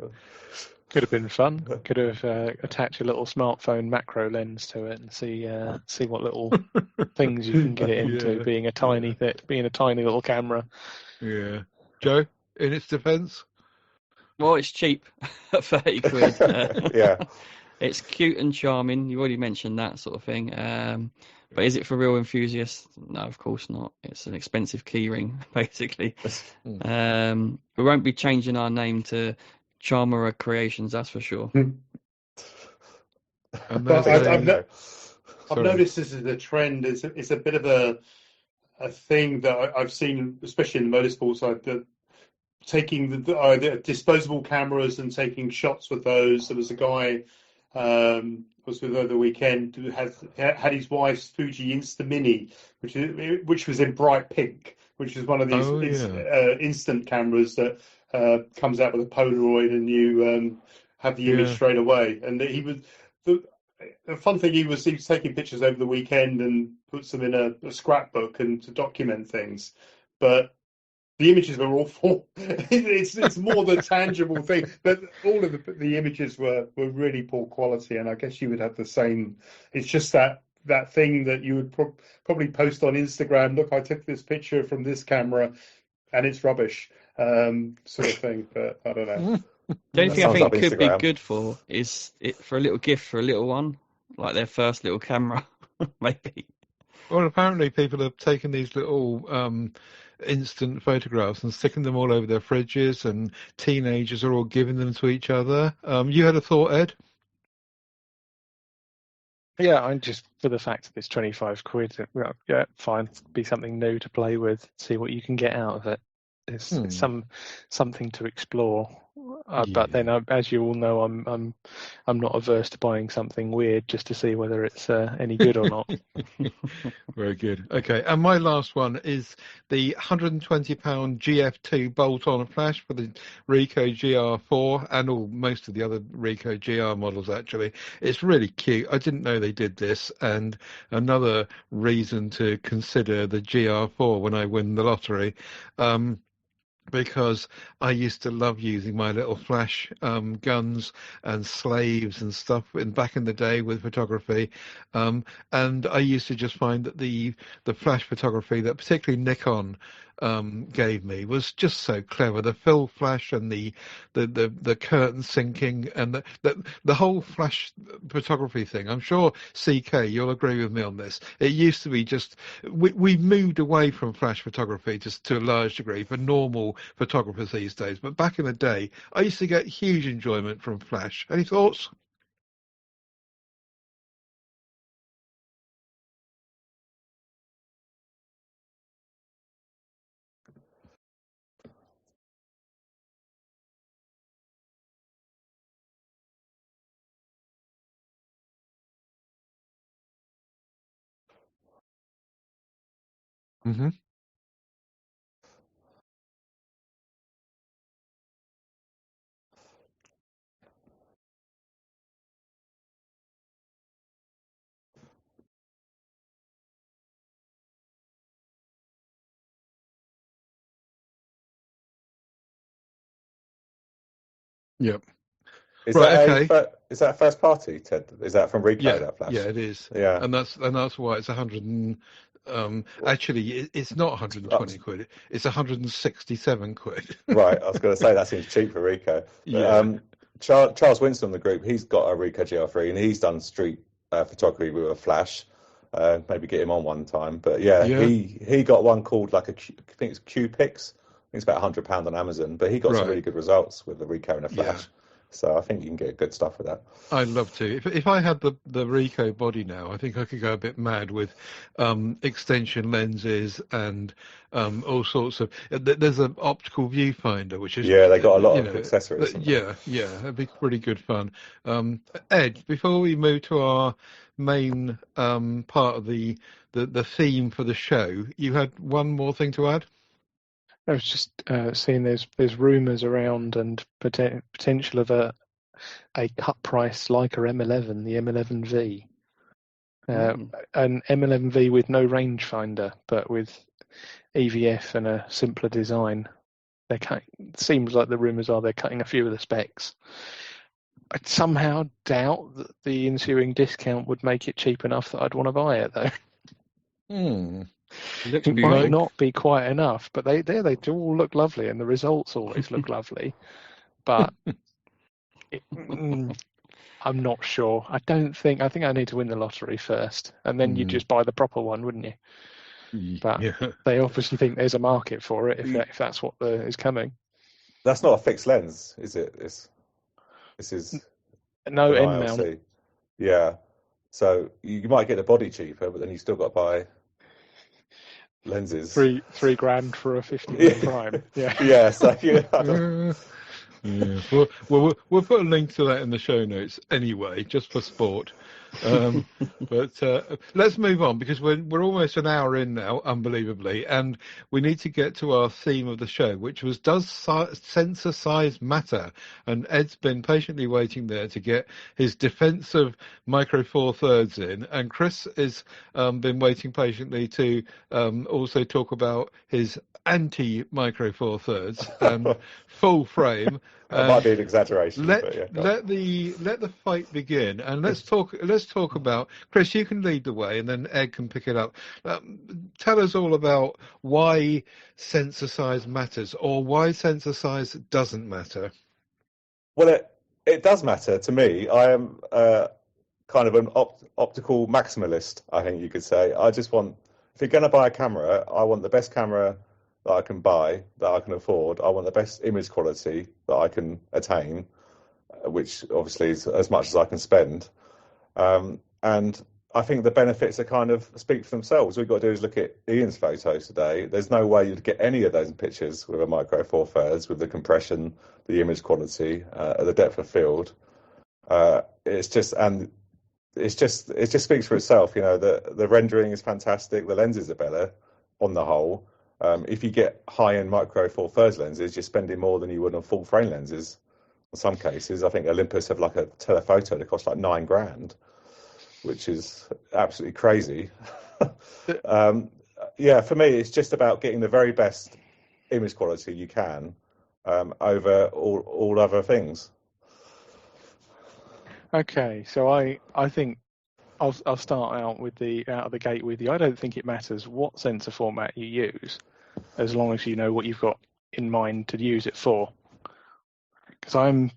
Could have been fun. Could have attached a little smartphone macro lens to it and see what little things you can get it into. Yeah, being a tiny little camera. Yeah, Joe, in its defence. Well, it's cheap at 30 quid. Yeah. It's cute and charming. You already mentioned that sort of thing. But is it for real enthusiasts? No, of course not. It's an expensive keyring, basically. We won't be changing our name to Charmera Creations, that's for sure. But I've noticed this is a trend. It's a bit of a thing that I've seen, especially in the motorsport side, that taking the disposable cameras and taking shots with those. There was a guy was with over the weekend who had his wife's Fuji Insta Mini, which was in bright pink, which is one of these instant cameras that comes out with a Polaroid and you have the image straight away. And he was the fun thing. He was taking pictures over the weekend and puts them in a scrapbook and to document things, but the images were awful. It's more the tangible thing, but all of the images were really poor quality, and I guess you would have the same. It's just that thing that you would probably post on Instagram. Look, I took this picture from this camera, and it's rubbish, sort of thing. But I don't know. The only thing I think could Instagram. be good for is it for a little gift for a little one, like their first little camera, maybe. Well, apparently people have taken these little instant photographs and sticking them all over their fridges, and teenagers are all giving them to each other. You had a thought, Ed? Yeah, I'm just for the fact that it's 25 quid. Yeah, fine. Be something new to play with. See what you can get out of it. It's something to explore. But then, as you all know, I'm not averse to buying something weird just to see whether it's any good or not. Very good. Okay, and my last one is the £120 GF2 bolt-on flash for the Ricoh GR4 and most of the other Ricoh GR models. Actually, it's really cute. I didn't know they did this, and another reason to consider the GR4 when I win the lottery. Because I used to love using my little flash guns and slaves and stuff back in the day with photography, and I used to just find that the flash photography that particularly Nikon gave me was just so clever. The fill flash and the curtain sinking and the whole flash photography thing. I'm sure CK, you'll agree with me on this. It used to be just we've moved away from flash photography just to a large degree for normal photographers these days. But back in the day, I used to get huge enjoyment from flash. Any thoughts? Mm-hmm. Yep. Is Right. that is that first party, Ted? Is that from Ricoh, that flash? Yeah, it is. Yeah. And that's why it's 100 and actually it's not 120 quid. It's 167 quid. Right. I was going to say that seems cheap for Ricoh. Yeah. Charles Winston, the group, he's got a Ricoh GR3 and he's done street photography with a flash. Maybe get him on one time. But yeah. He got one called I think it's Q-Pix. I think it's about £100 on Amazon, but he got some really good results with the Ricoh and a flash. So I think you can get good stuff with that. I'd love to. If I had the Ricoh body now, I think I could go a bit mad with extension lenses and all sorts of. There's an optical viewfinder, which is, Yeah, they got a lot of accessories. yeah, it'd be pretty good fun. Ed, before we move to our main part of the theme for the show, you had one more thing to add? I was just seeing there's rumours around and potential of a cut price Leica M11, the M11V, an M11V with no rangefinder, but with EVF and a simpler design. It seems like the rumours are they're cutting a few of the specs. I somehow doubt that the ensuing discount would make it cheap enough that I'd want to buy it, though. It might not be quite enough, but they do all look lovely, and the results always look lovely. But I'm not sure. I think I need to win the lottery first, and then you'd just buy the proper one, wouldn't you? But they obviously think there's a market for it if that's what is coming. That's not a fixed lens, is it? This is no end mount. Yeah. So you might get the body cheaper, but then you still got to buy lenses. $3,000 for a 50mm prime. Yeah. Yeah. So yeah. Yeah. We'll put a link to that in the show notes anyway, just for sport. But let's move on, because we're almost an hour in now, unbelievably, and we need to get to our theme of the show, which was, does sensor size matter? And Ed's been patiently waiting there to get his defence of Micro Four Thirds in, and Chris has been waiting patiently to also talk about his anti-Micro Four Thirds and full frame. That might be an exaggeration. Let the fight begin, and let's talk about, Chris, you can lead the way, and then Ed can pick it up. Tell us all about why sensor size matters, or why sensor size doesn't matter. Well, it does matter to me. I am kind of an optical maximalist, I think you could say. I just want, if you're going to buy a camera, I want the best camera that I can buy, that I can afford. I want the best image quality that I can attain, which obviously is as much as I can spend. And I think the benefits are kind of speak for themselves. All you've got to do is look at Ian's photos today. There's no way you'd get any of those pictures with a Micro Four Thirds, with the compression, the image quality, the depth of field. It just speaks for itself. You know, the rendering is fantastic. The lenses are better on the whole. If you get high-end Micro Four Thirds lenses, you're spending more than you would on full frame lenses. In some cases, I think Olympus have like a telephoto that costs like $9,000, which is absolutely crazy. Yeah, for me, it's just about getting the very best image quality you can over all other things. Okay, so I think I'll start out of the gate with you. I don't think it matters what sensor format you use, as long as you know what you've got in mind to use it for. Because I'm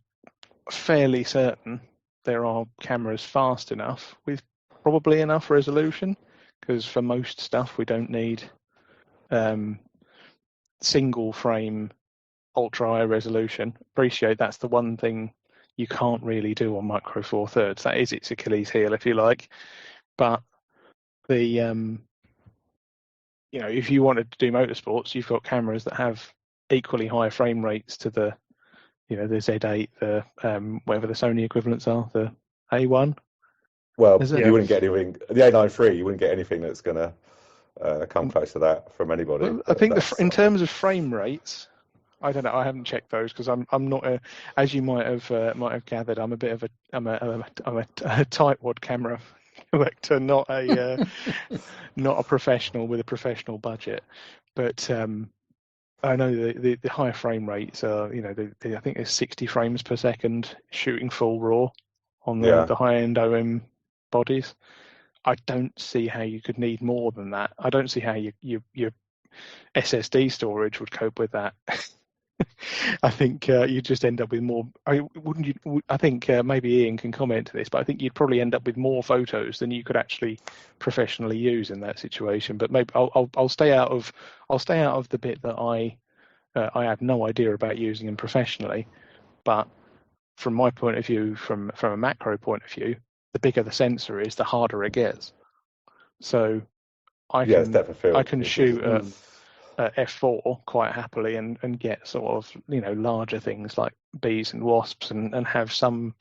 fairly certain there are cameras fast enough with probably enough resolution. Because for most stuff we don't need single frame ultra high resolution. Appreciate that's the one thing you can't really do on Micro Four Thirds. That is its Achilles heel, if you like. But the if you wanted to do motorsports, you've got cameras that have equally high frame rates to the the Z8, the whatever the Sony equivalents are, the A1. Well, you wouldn't get anything. The A9 III, you wouldn't get anything that's going to come close to that from anybody. Well, I think in terms of frame rates, I don't know. I haven't checked those because I'm not as you might have gathered. I'm a bit of I'm a tightwad camera collector, not a professional with a professional budget. But I know the high frame rates are I think it's 60 frames per second shooting full RAW on the high end OM bodies. I don't see how you could need more than that. I don't see how your SSD storage would cope with that. I think you just end up with more. Wouldn't you? I think maybe Ian can comment to this, but I think you'd probably end up with more photos than you could actually professionally use in that situation. But maybe I'll stay out of the bit that I have no idea about using them professionally. But from my point of view, from a macro point of view, the bigger the sensor is, the harder it gets. So I it's depth of field. I can shoot at f4 quite happily and get sort of, you know, larger things like bees and wasps and have some,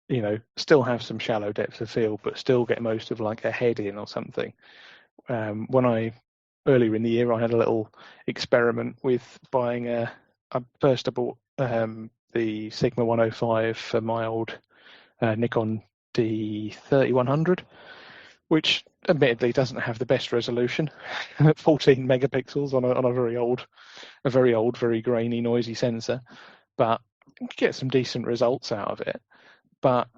you know, still have some shallow depth of field, but still get most of like a head in or something. Earlier in the year, I had a little experiment with buying I bought the Sigma 105 for my old Nikon D3100, which admittedly doesn't have the best resolution, 14 megapixels on a very old, very grainy, noisy sensor, but get some decent results out of it. But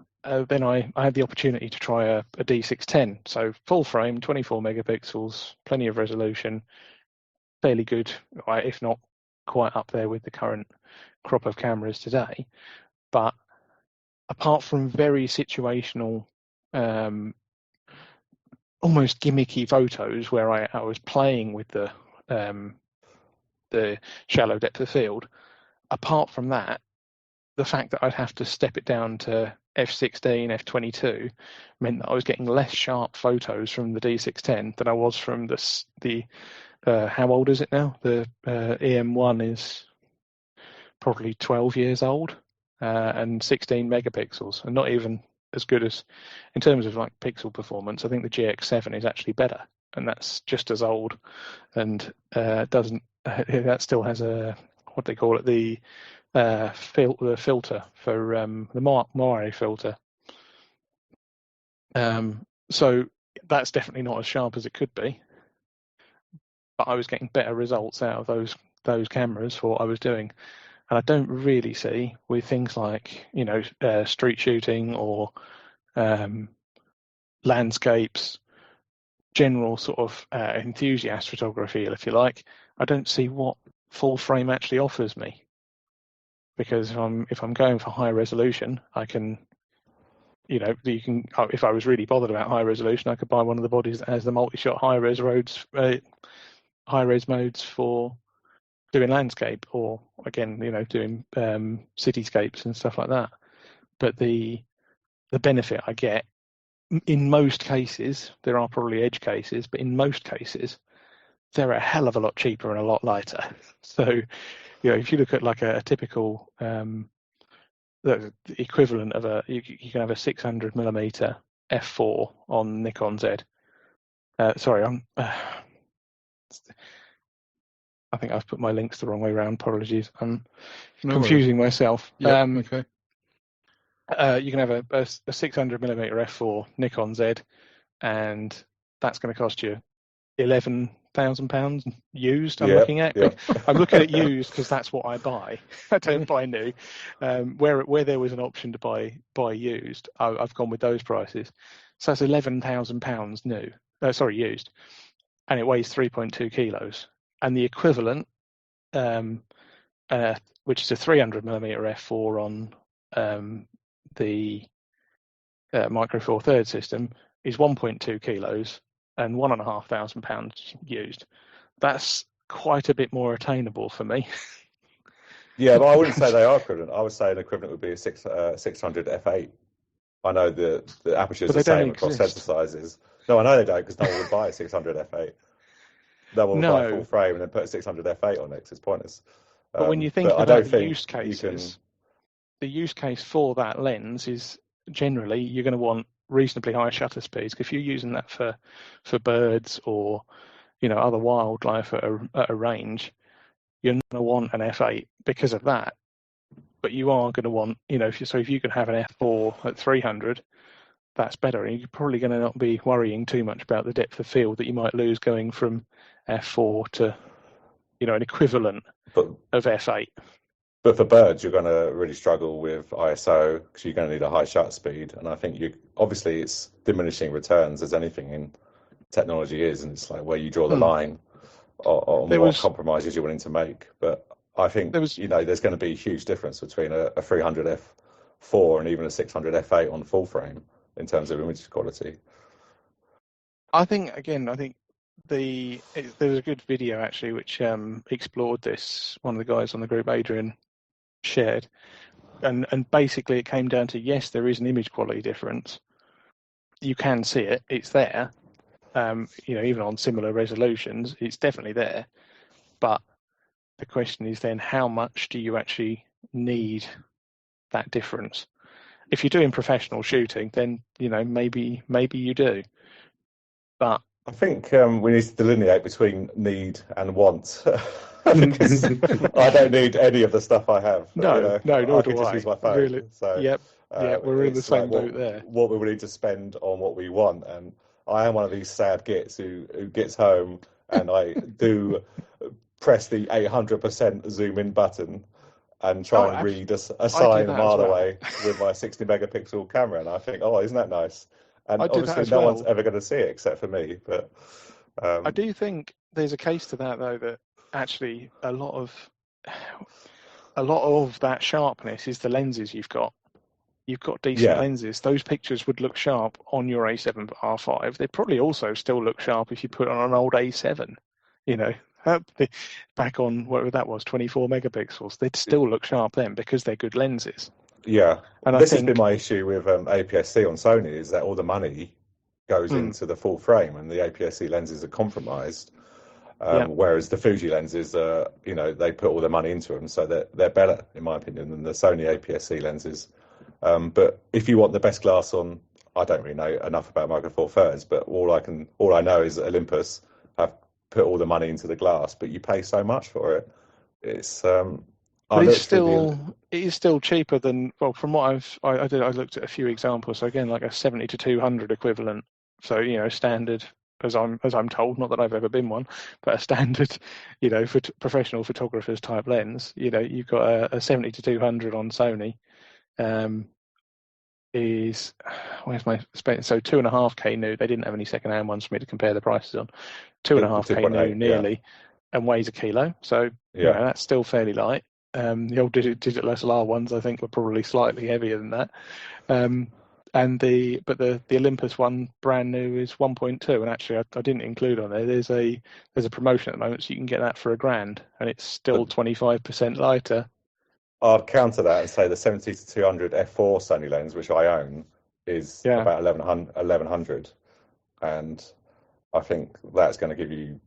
then I had the opportunity to try a D610, so full frame, 24 megapixels, plenty of resolution, fairly good, if not quite up there with the current crop of cameras today. But apart from very situational, almost gimmicky photos where I was playing with the shallow depth of field, apart from that, the fact that I'd have to step it down to f16, f22 meant that I was getting less sharp photos from the D610 than I was from the how old is it now? The EM1 is probably 12 years old and 16 megapixels, and not even as good as, in terms of like pixel performance, I think the GX7 is actually better, and that's just as old, and doesn't that still has a, what they call it, the filter for the Moire filter. So that's definitely not as sharp as it could be, but I was getting better results out of those cameras for what I was doing. And I don't really see with things like, you know, street shooting or landscapes, general sort of enthusiast photography, if you like, I don't see what full frame actually offers me. Because if I'm going for high resolution, I can, you know, if I was really bothered about high resolution, I could buy one of the bodies that has the multi-shot high res modes for doing landscape, or again, you know, doing cityscapes and stuff like that. But the benefit I get in most cases, there are probably edge cases, but in most cases, they're a hell of a lot cheaper and a lot lighter. So, you know, if you look at like a typical the equivalent of you can have a 600 millimeter f4 on Nikon Z. I think I've put my links the wrong way around. Apologies, I'm confusing myself. Yep, okay. You can have a 600 millimeter f4 Nikon Z, and that's going to cost you £11,000 used. I'm looking at it used because that's what I buy. I don't buy new. Where there was an option to buy used, I've gone with those prices. So that's £11,000 new. Used, and it weighs 3.2 kilos. And the equivalent, which is a 300 millimeter f4 on the Micro Four Thirds system, is 1.2 kilos and £1,500 used. That's quite a bit more attainable for me. Yeah, but I wouldn't say they are equivalent. I would say an equivalent would be a 600 f8. I know the aperture is the same across sensor sizes. No, I know they don't, because no one would buy a 600 f8. No one would buy a full frame and then put a 600 f8 on it, 'cause it's pointless. But when you think about the use cases, the use case for that lens is generally you're going to want reasonably high shutter speeds. If you're using that for birds or, you know, other wildlife at a range, you're going to want an f8 because of that. But you are going to want, you know, if you can have an f4 at 300, that's better. And you're probably going to not be worrying too much about the depth of field that you might lose going from f4 to, you know, an equivalent of f8. But for birds, you're going to really struggle with ISO because you're going to need a high shutter speed. And I think obviously it's diminishing returns, as anything in technology is, and it's like where you draw the line on what compromises you're willing to make. But I think you know, there's going to be a huge difference between a 300 f4 and even a 600 f8 on full frame in terms of image quality. I think there was a good video actually which explored this. One of the guys on the group, Adrian, shared, and basically it came down to, yes, there is an image quality difference. You can see it; it's there. Even on similar resolutions, it's definitely there. But the question is then, how much do you actually need that difference? If you're doing professional shooting, then maybe you do. But I think we need to delineate between need and want. Because I don't need any of the stuff I have. No, nor I do could just I. use my phone. Really. So Yep. We're in the it's same like boat there. what we need to spend on what we want, and I am one of these sad gits who gets home and I do press the 800% zoom in button and try and read a sign a mile away with my 60 megapixel camera, and I think, oh, isn't that nice? And obviously no one's ever going to see it except for me. But I do think there's a case to that, though, that actually a lot of that sharpness is the lenses you've got. You've got decent lenses. Those pictures would look sharp on your A7R5. They probably also still look sharp if you put on an old A7. Back on whatever that was, 24 megapixels. They'd still look sharp then because they're good lenses. Yeah, and this has been my issue with APS-C on Sony, is that all the money goes into the full frame and the APS-C lenses are compromised. Whereas the Fuji lenses, they put all their money into them, so they're better, in my opinion, than the Sony APS-C lenses. But if you want the best glass on, I don't really know enough about Micro Four Thirds, but all I know is that Olympus have put all the money into the glass, but you pay so much for it. It's but it is still cheaper than, well, from what I looked at a few examples. So again, like a 70 to 200 equivalent. So standard, as I'm told, not that I've ever been one, but a standard, for professional photographers type lens. You've got a 70 to 200 on Sony. Is where's my spend? So 2.5K new. They didn't have any second-hand ones for me to compare the prices on. 2.5K new, nearly, and weighs a kilo. So that's still fairly light. The old digital SLR ones, I think, were probably slightly heavier than that. But the Olympus one, brand new, is 1.2, and actually I didn't include on there. There's a promotion at the moment, so you can get that for $1,000, and it's still 25% lighter. I'd counter that and say the 70 to 200 f4 Sony lens, which I own, is about 1100, and I think that's going to give you,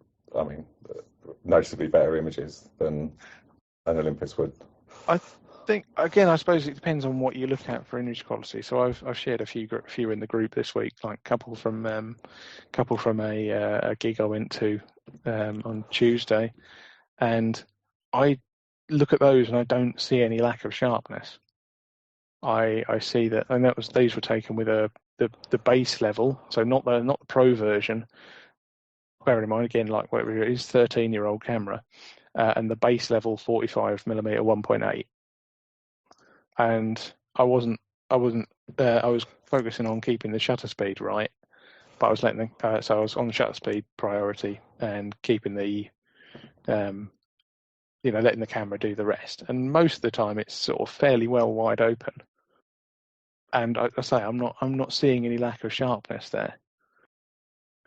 noticeably better images than an Olympus would. I think, again, I suppose it depends on what you look at for image quality. So I've shared a few in the group this week, like a couple from a gig I went to on Tuesday, and I look at those and I don't see any lack of sharpness. I see that, and these were taken with the base level, so not the pro version. Bear in mind, again, like whatever it is, 13-year-old camera, and the base level 45mm 1.8. And I was focusing on keeping the shutter speed right, but I was letting so I was on the shutter speed priority and keeping the letting the camera do the rest. And most of the time it's sort of fairly well wide open. And I say I'm not seeing any lack of sharpness there.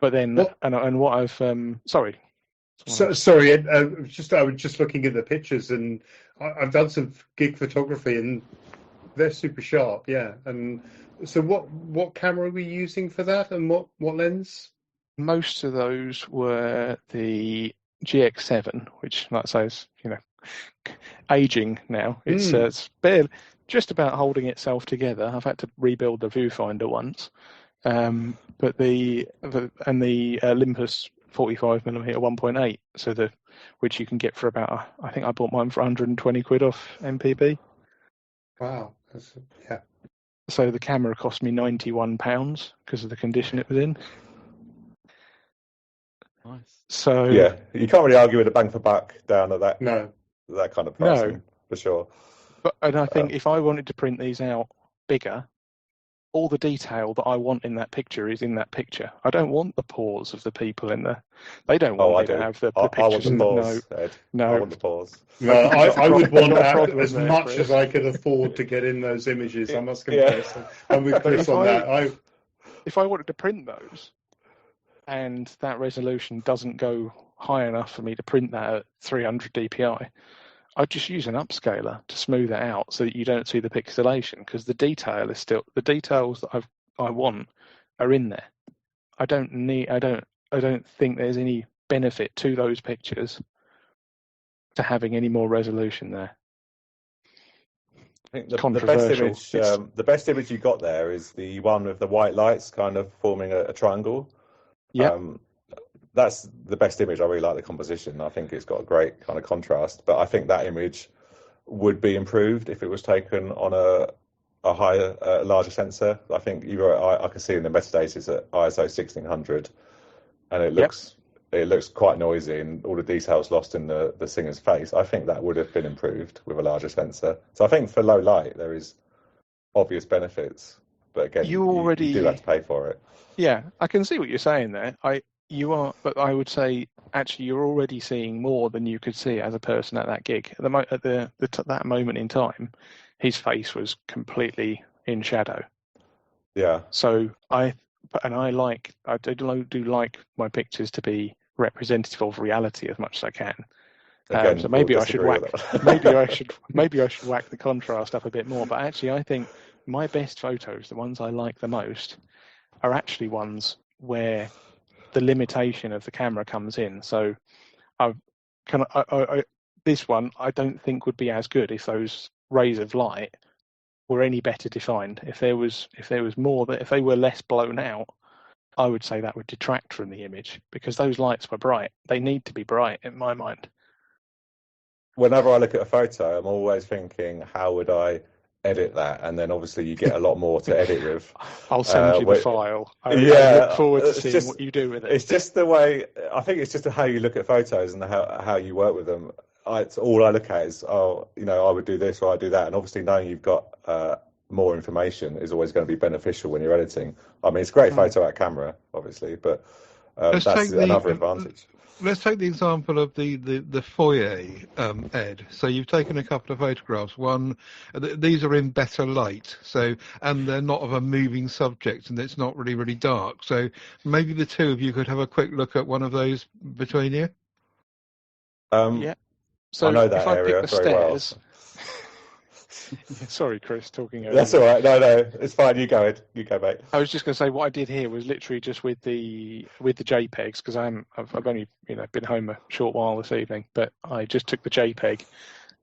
But then and what I've sorry. Sorry, I was just looking at the pictures, and I've done some gig photography, and they're super sharp, yeah. And so, what camera are we using for that, and what lens? Most of those were the GX7, which, like I say, is aging now. It's barely just about holding itself together. I've had to rebuild the viewfinder once, but the Olympus 45mm 1.8, so which you can get for about, I think I bought mine for 120 quid off MPB. Wow, yeah. So the camera cost me £91 because of the condition it was in. Nice. So yeah, you can't really argue with a bang for buck down at that that kind of pricing, for sure. And I think if I wanted to print these out bigger, all the detail that I want in that picture is in that picture. I don't want the pores of the people in there. They don't want me to have the pictures. I want the pores, Ed. No. I want the pores. No, I would want that as much as I could afford to get in those images. I must confess. I'm with Chris on that. If I wanted to print those, and that resolution doesn't go high enough for me to print that at 300 dpi, I'd just use an upscaler to smooth it out so that you don't see the pixelation, because the details that I want are in there. I don't think there's any benefit to those pictures to having any more resolution there. I think the best image you got there is the one with the white lights kind of forming a triangle. Yeah. That's the best image. I really like the composition. I think it's got a great kind of contrast, but I think that image would be improved if it was taken on a larger sensor. I think I can see in the metadata is at ISO 1600, and it looks quite noisy and all the details lost in the singer's face. I think that would have been improved with a larger sensor. So I think for low light there is obvious benefits, but again, you do have to pay for it. Yeah, I can see what you're saying there. But I would say actually you're already seeing more than you could see as a person at that gig. At that moment in time, his face was completely in shadow. Yeah. So I do like my pictures to be representative of reality as much as I can. Again, so maybe I should whack the contrast up a bit more. But actually, I think my best photos, the ones I like the most, are actually ones where the limitation of the camera comes in. So this one I don't think would be as good if those rays of light were any better defined. If there was more, that if they were less blown out, I would say that would detract from the image, because those lights were bright. They need to be bright in my mind. Whenever I look at a photo, I'm always thinking, how would I edit that? And then obviously you get a lot more to edit with. I'll send you the file. I look forward to seeing what you do with it. It's just the way, I think it's just how you look at photos and how you work with them. It's all I look at is, I would do this or I do that. And obviously knowing you've got more information is always going to be beneficial when you're editing. I mean, it's a great photo out camera, obviously, but that's another advantage. Let's take the example of the foyer, Ed. So you've taken a couple of photographs. These are in better light, and they're not of a moving subject, and it's not really, really dark. So maybe the two of you could have a quick look at one of those between you. Yeah. So I know that if I area pick the very stairs, Sorry, Chris, talking over. That's all right. No, it's fine. You go, Ed. You go, mate. I was just going to say what I did here was literally just with the JPEGs, because I've only been home a short while this evening, but I just took the JPEG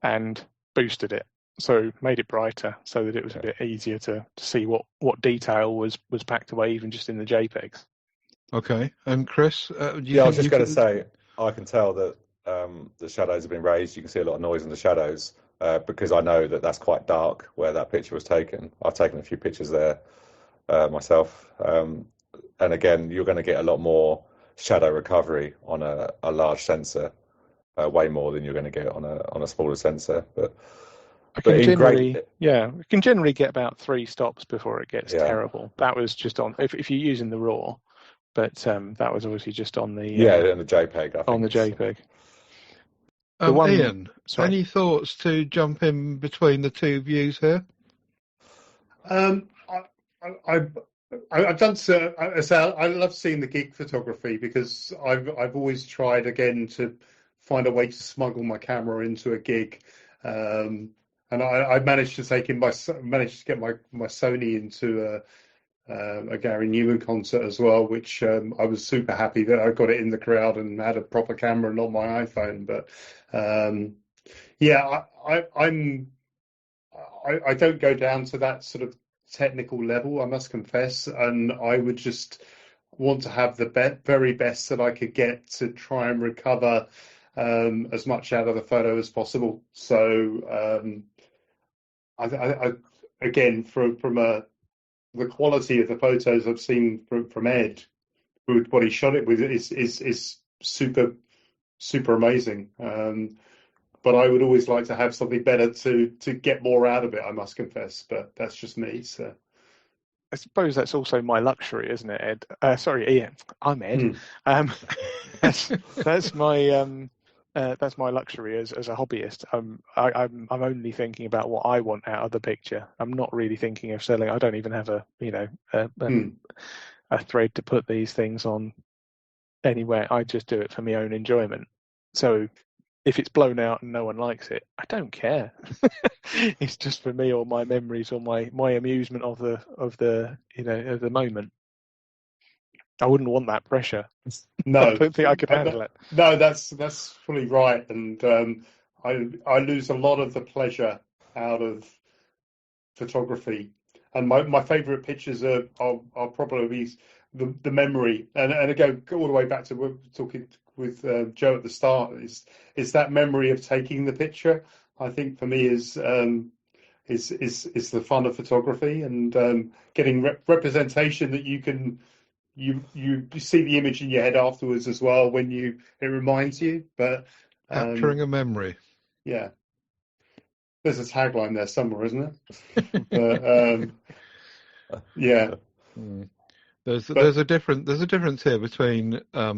and boosted it, so made it brighter so that it was a bit easier to see what detail was packed away even just in the JPEGs. Okay, and Chris, I was just going to say I can tell that the shadows have been raised. You can see a lot of noise in the shadows. Because I know that that's quite dark where that picture was taken. I've taken a few pictures there myself. And again, you're going to get a lot more shadow recovery on a large sensor, way more than you're going to get on a smaller sensor. But we can generally get about 3 stops before it gets terrible. That was just on if you're using the RAW, but that was obviously just on the on the JPEG. I think on the JPEG. Ian, any thoughts to jump in between the two views here? I've done so. I love seeing the gig photography because I've always tried again to find a way to smuggle my camera into a gig, and I managed to get my Sony into a Gary Newman concert as well, which I was super happy that I got it in the crowd and had a proper camera, not my iPhone. But I don't go down to that sort of technical level, I must confess, and I would just want to have the very best that I could get to try and recover as much out of the photo as possible. So I again, from the quality of the photos I've seen from Ed, with what he shot it with, is super amazing. But I would always like to have something better to get more out of it, I must confess. But that's just me. So I suppose that's also my luxury, isn't it, Ed? Sorry, Ian. I'm Ed. That's my luxury as a hobbyist. I'm only thinking about what I want out of the picture. I'm not really thinking of selling. I don't even have a thread to put these things on anywhere. I just do it for my own enjoyment. So if it's blown out and no one likes it, I don't care. It's just for me or my memories or my amusement of the moment. I wouldn't want that pressure. No, I don't think I could handle it. No, that's fully right, and I lose a lot of the pleasure out of photography. And my favourite pictures are probably the memory, and again go all the way back to what we were talking with Joe at the start. Is that memory of taking the picture? I think for me is the fun of photography, and getting representation that you can. You see the image in your head afterwards as well when it reminds you. But capturing a memory. Yeah, there's a tagline there somewhere, isn't it? But, yeah. There's a difference here between at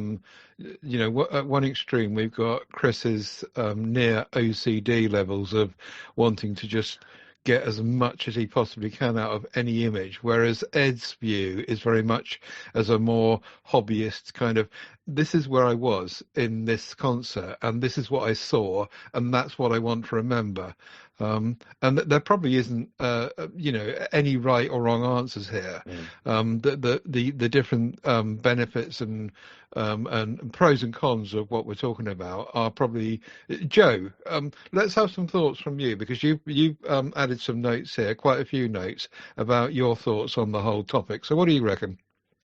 one extreme we've got Chris's near OCD levels of wanting to just get as much as he possibly can out of any image, whereas Ed's view is very much as a more hobbyist kind of, this is where I was in this concert and this is what I saw and that's what I want to remember. And there probably isn't any right or wrong answers here. The different benefits and pros and cons of what we're talking about are probably. Joe, let's have some thoughts from you, because you added some notes here, quite a few notes about your thoughts on the whole topic. So what do you reckon?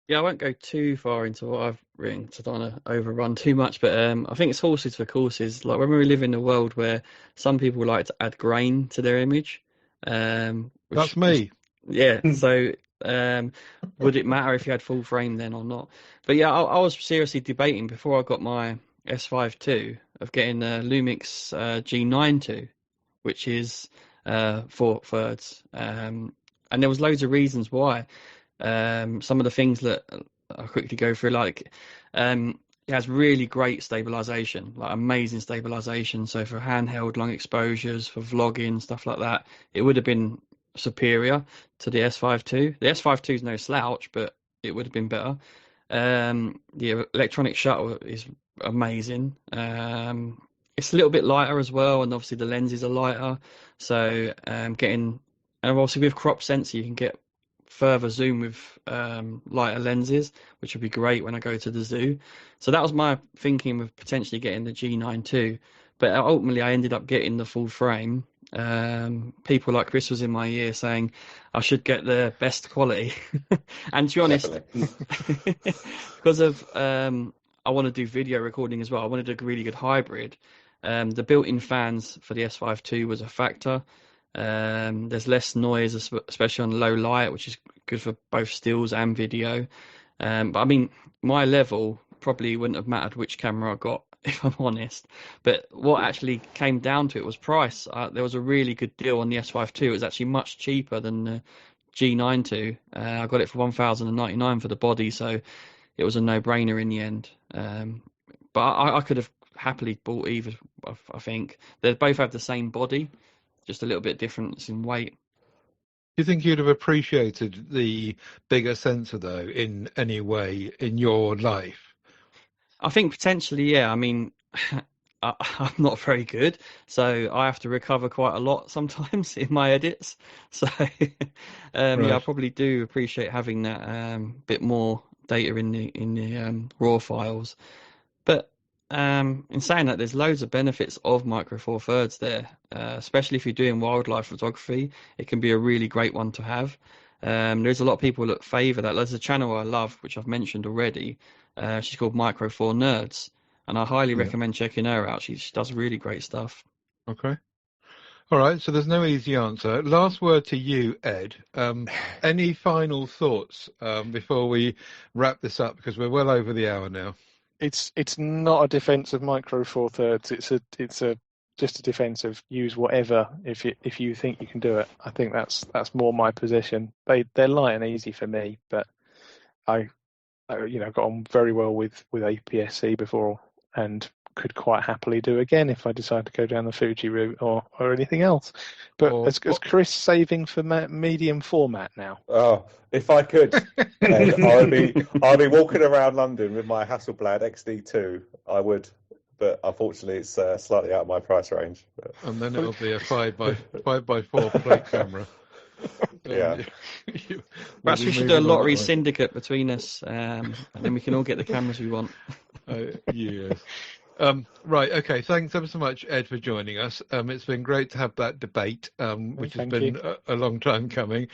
Yeah, I won't go too far into what I've written, so I don't want to overrun too much, but I think it's horses for courses. Like, when we live in a world where some people like to add grain to their image. That's me. Yeah, so would it matter if you had full frame then or not? But yeah, I was seriously debating before I got my S5 II of getting a Lumix G9 II, which is 4/3. And there was loads of reasons why. Some of the things that I'll quickly go through, like it has really great stabilization, like amazing stabilization. So for handheld long exposures, for vlogging, stuff like that, it would have been superior to the S5 II. The S5 II is no slouch, but it would have been better. The electronic shutter is amazing. It's a little bit lighter as well, and obviously the lenses are lighter. So and obviously with crop sensor you can get further zoom with lighter lenses, which would be great when I go to the zoo. So that was my thinking with potentially getting the G9 II, but ultimately I ended up getting the full frame. People like Chris was in my ear saying I should get the best quality. And to be honest, because of I want to do video recording as well, I wanted a really good hybrid. The built-in fans for the S5 II was a factor. There's less noise, especially on low light, which is good for both stills and video. But I mean, my level probably wouldn't have mattered which camera I got, if I'm honest. But what actually came down to it was price. There was a really good deal on the S5 II. It was actually much cheaper than the G9 II. I got it for $1,099 for the body, so it was a no-brainer in the end. But I could have happily bought either. I think they both have the same body, just a little bit difference in weight. Do you think you'd have appreciated the bigger sensor, though, in any way in your life? I think potentially, yeah. I mean, I'm not very good, so I have to recover quite a lot sometimes in my edits. So, right. Yeah, I probably do appreciate having that bit more data in the raw files. But in saying that, there's loads of benefits of Micro Four Thirds there, especially if you're doing wildlife photography. It can be a really great one to have. There's a lot of people that favour that. There's a channel I love, which I've mentioned already. She's called Micro Four Nerds, and I highly recommend checking her out. She does really great stuff. Okay. All right, so there's no easy answer. Last word to you, Ed. Any final thoughts before we wrap this up, because we're well over the hour now? It's not a defence of Micro Four Thirds. It's just a defence of use whatever if you think you can do it. I think that's more my position. They're light and easy for me, but I got on very well with APS-C before and could quite happily do again if I decide to go down the Fuji route or anything else. But as Chris saving for medium format now. Oh, if I could, Ed, I'd be walking around London with my Hasselblad XD2. I would. but unfortunately it's slightly out of my price range. But... And then it'll be a 5x4 plate camera. Yeah. Perhaps we should do a lottery syndicate between us, and then we can all get the cameras we want. Yes. Right, okay. Thanks ever so much, Ed, for joining us. It's been great to have that debate, which has been a long time coming.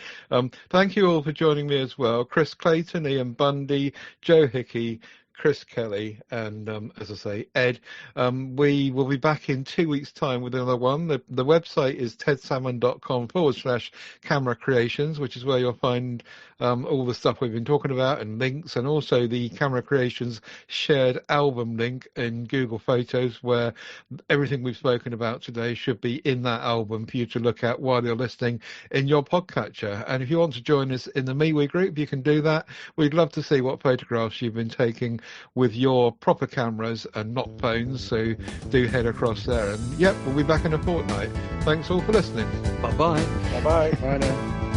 Thank you all for joining me as well. Chris Clayton, Ian Bundey, Joe Hickey, Chris Kelly, and as I say, Ed. We will be back in 2 weeks' time with another one. The website is tedsalmon.com/camera creations, which is where you'll find all the stuff we've been talking about and links, and also the Camera Creations shared album link in Google Photos, where everything we've spoken about today should be in that album for you to look at while you're listening in your podcatcher. And if you want to join us in the MeWe group, you can do that. We'd love to see what photographs you've been taking with your proper cameras and not phones, so do head across there. And yep, we'll be back in a fortnight. Thanks all for listening. Bye-bye. Bye-bye. Bye now.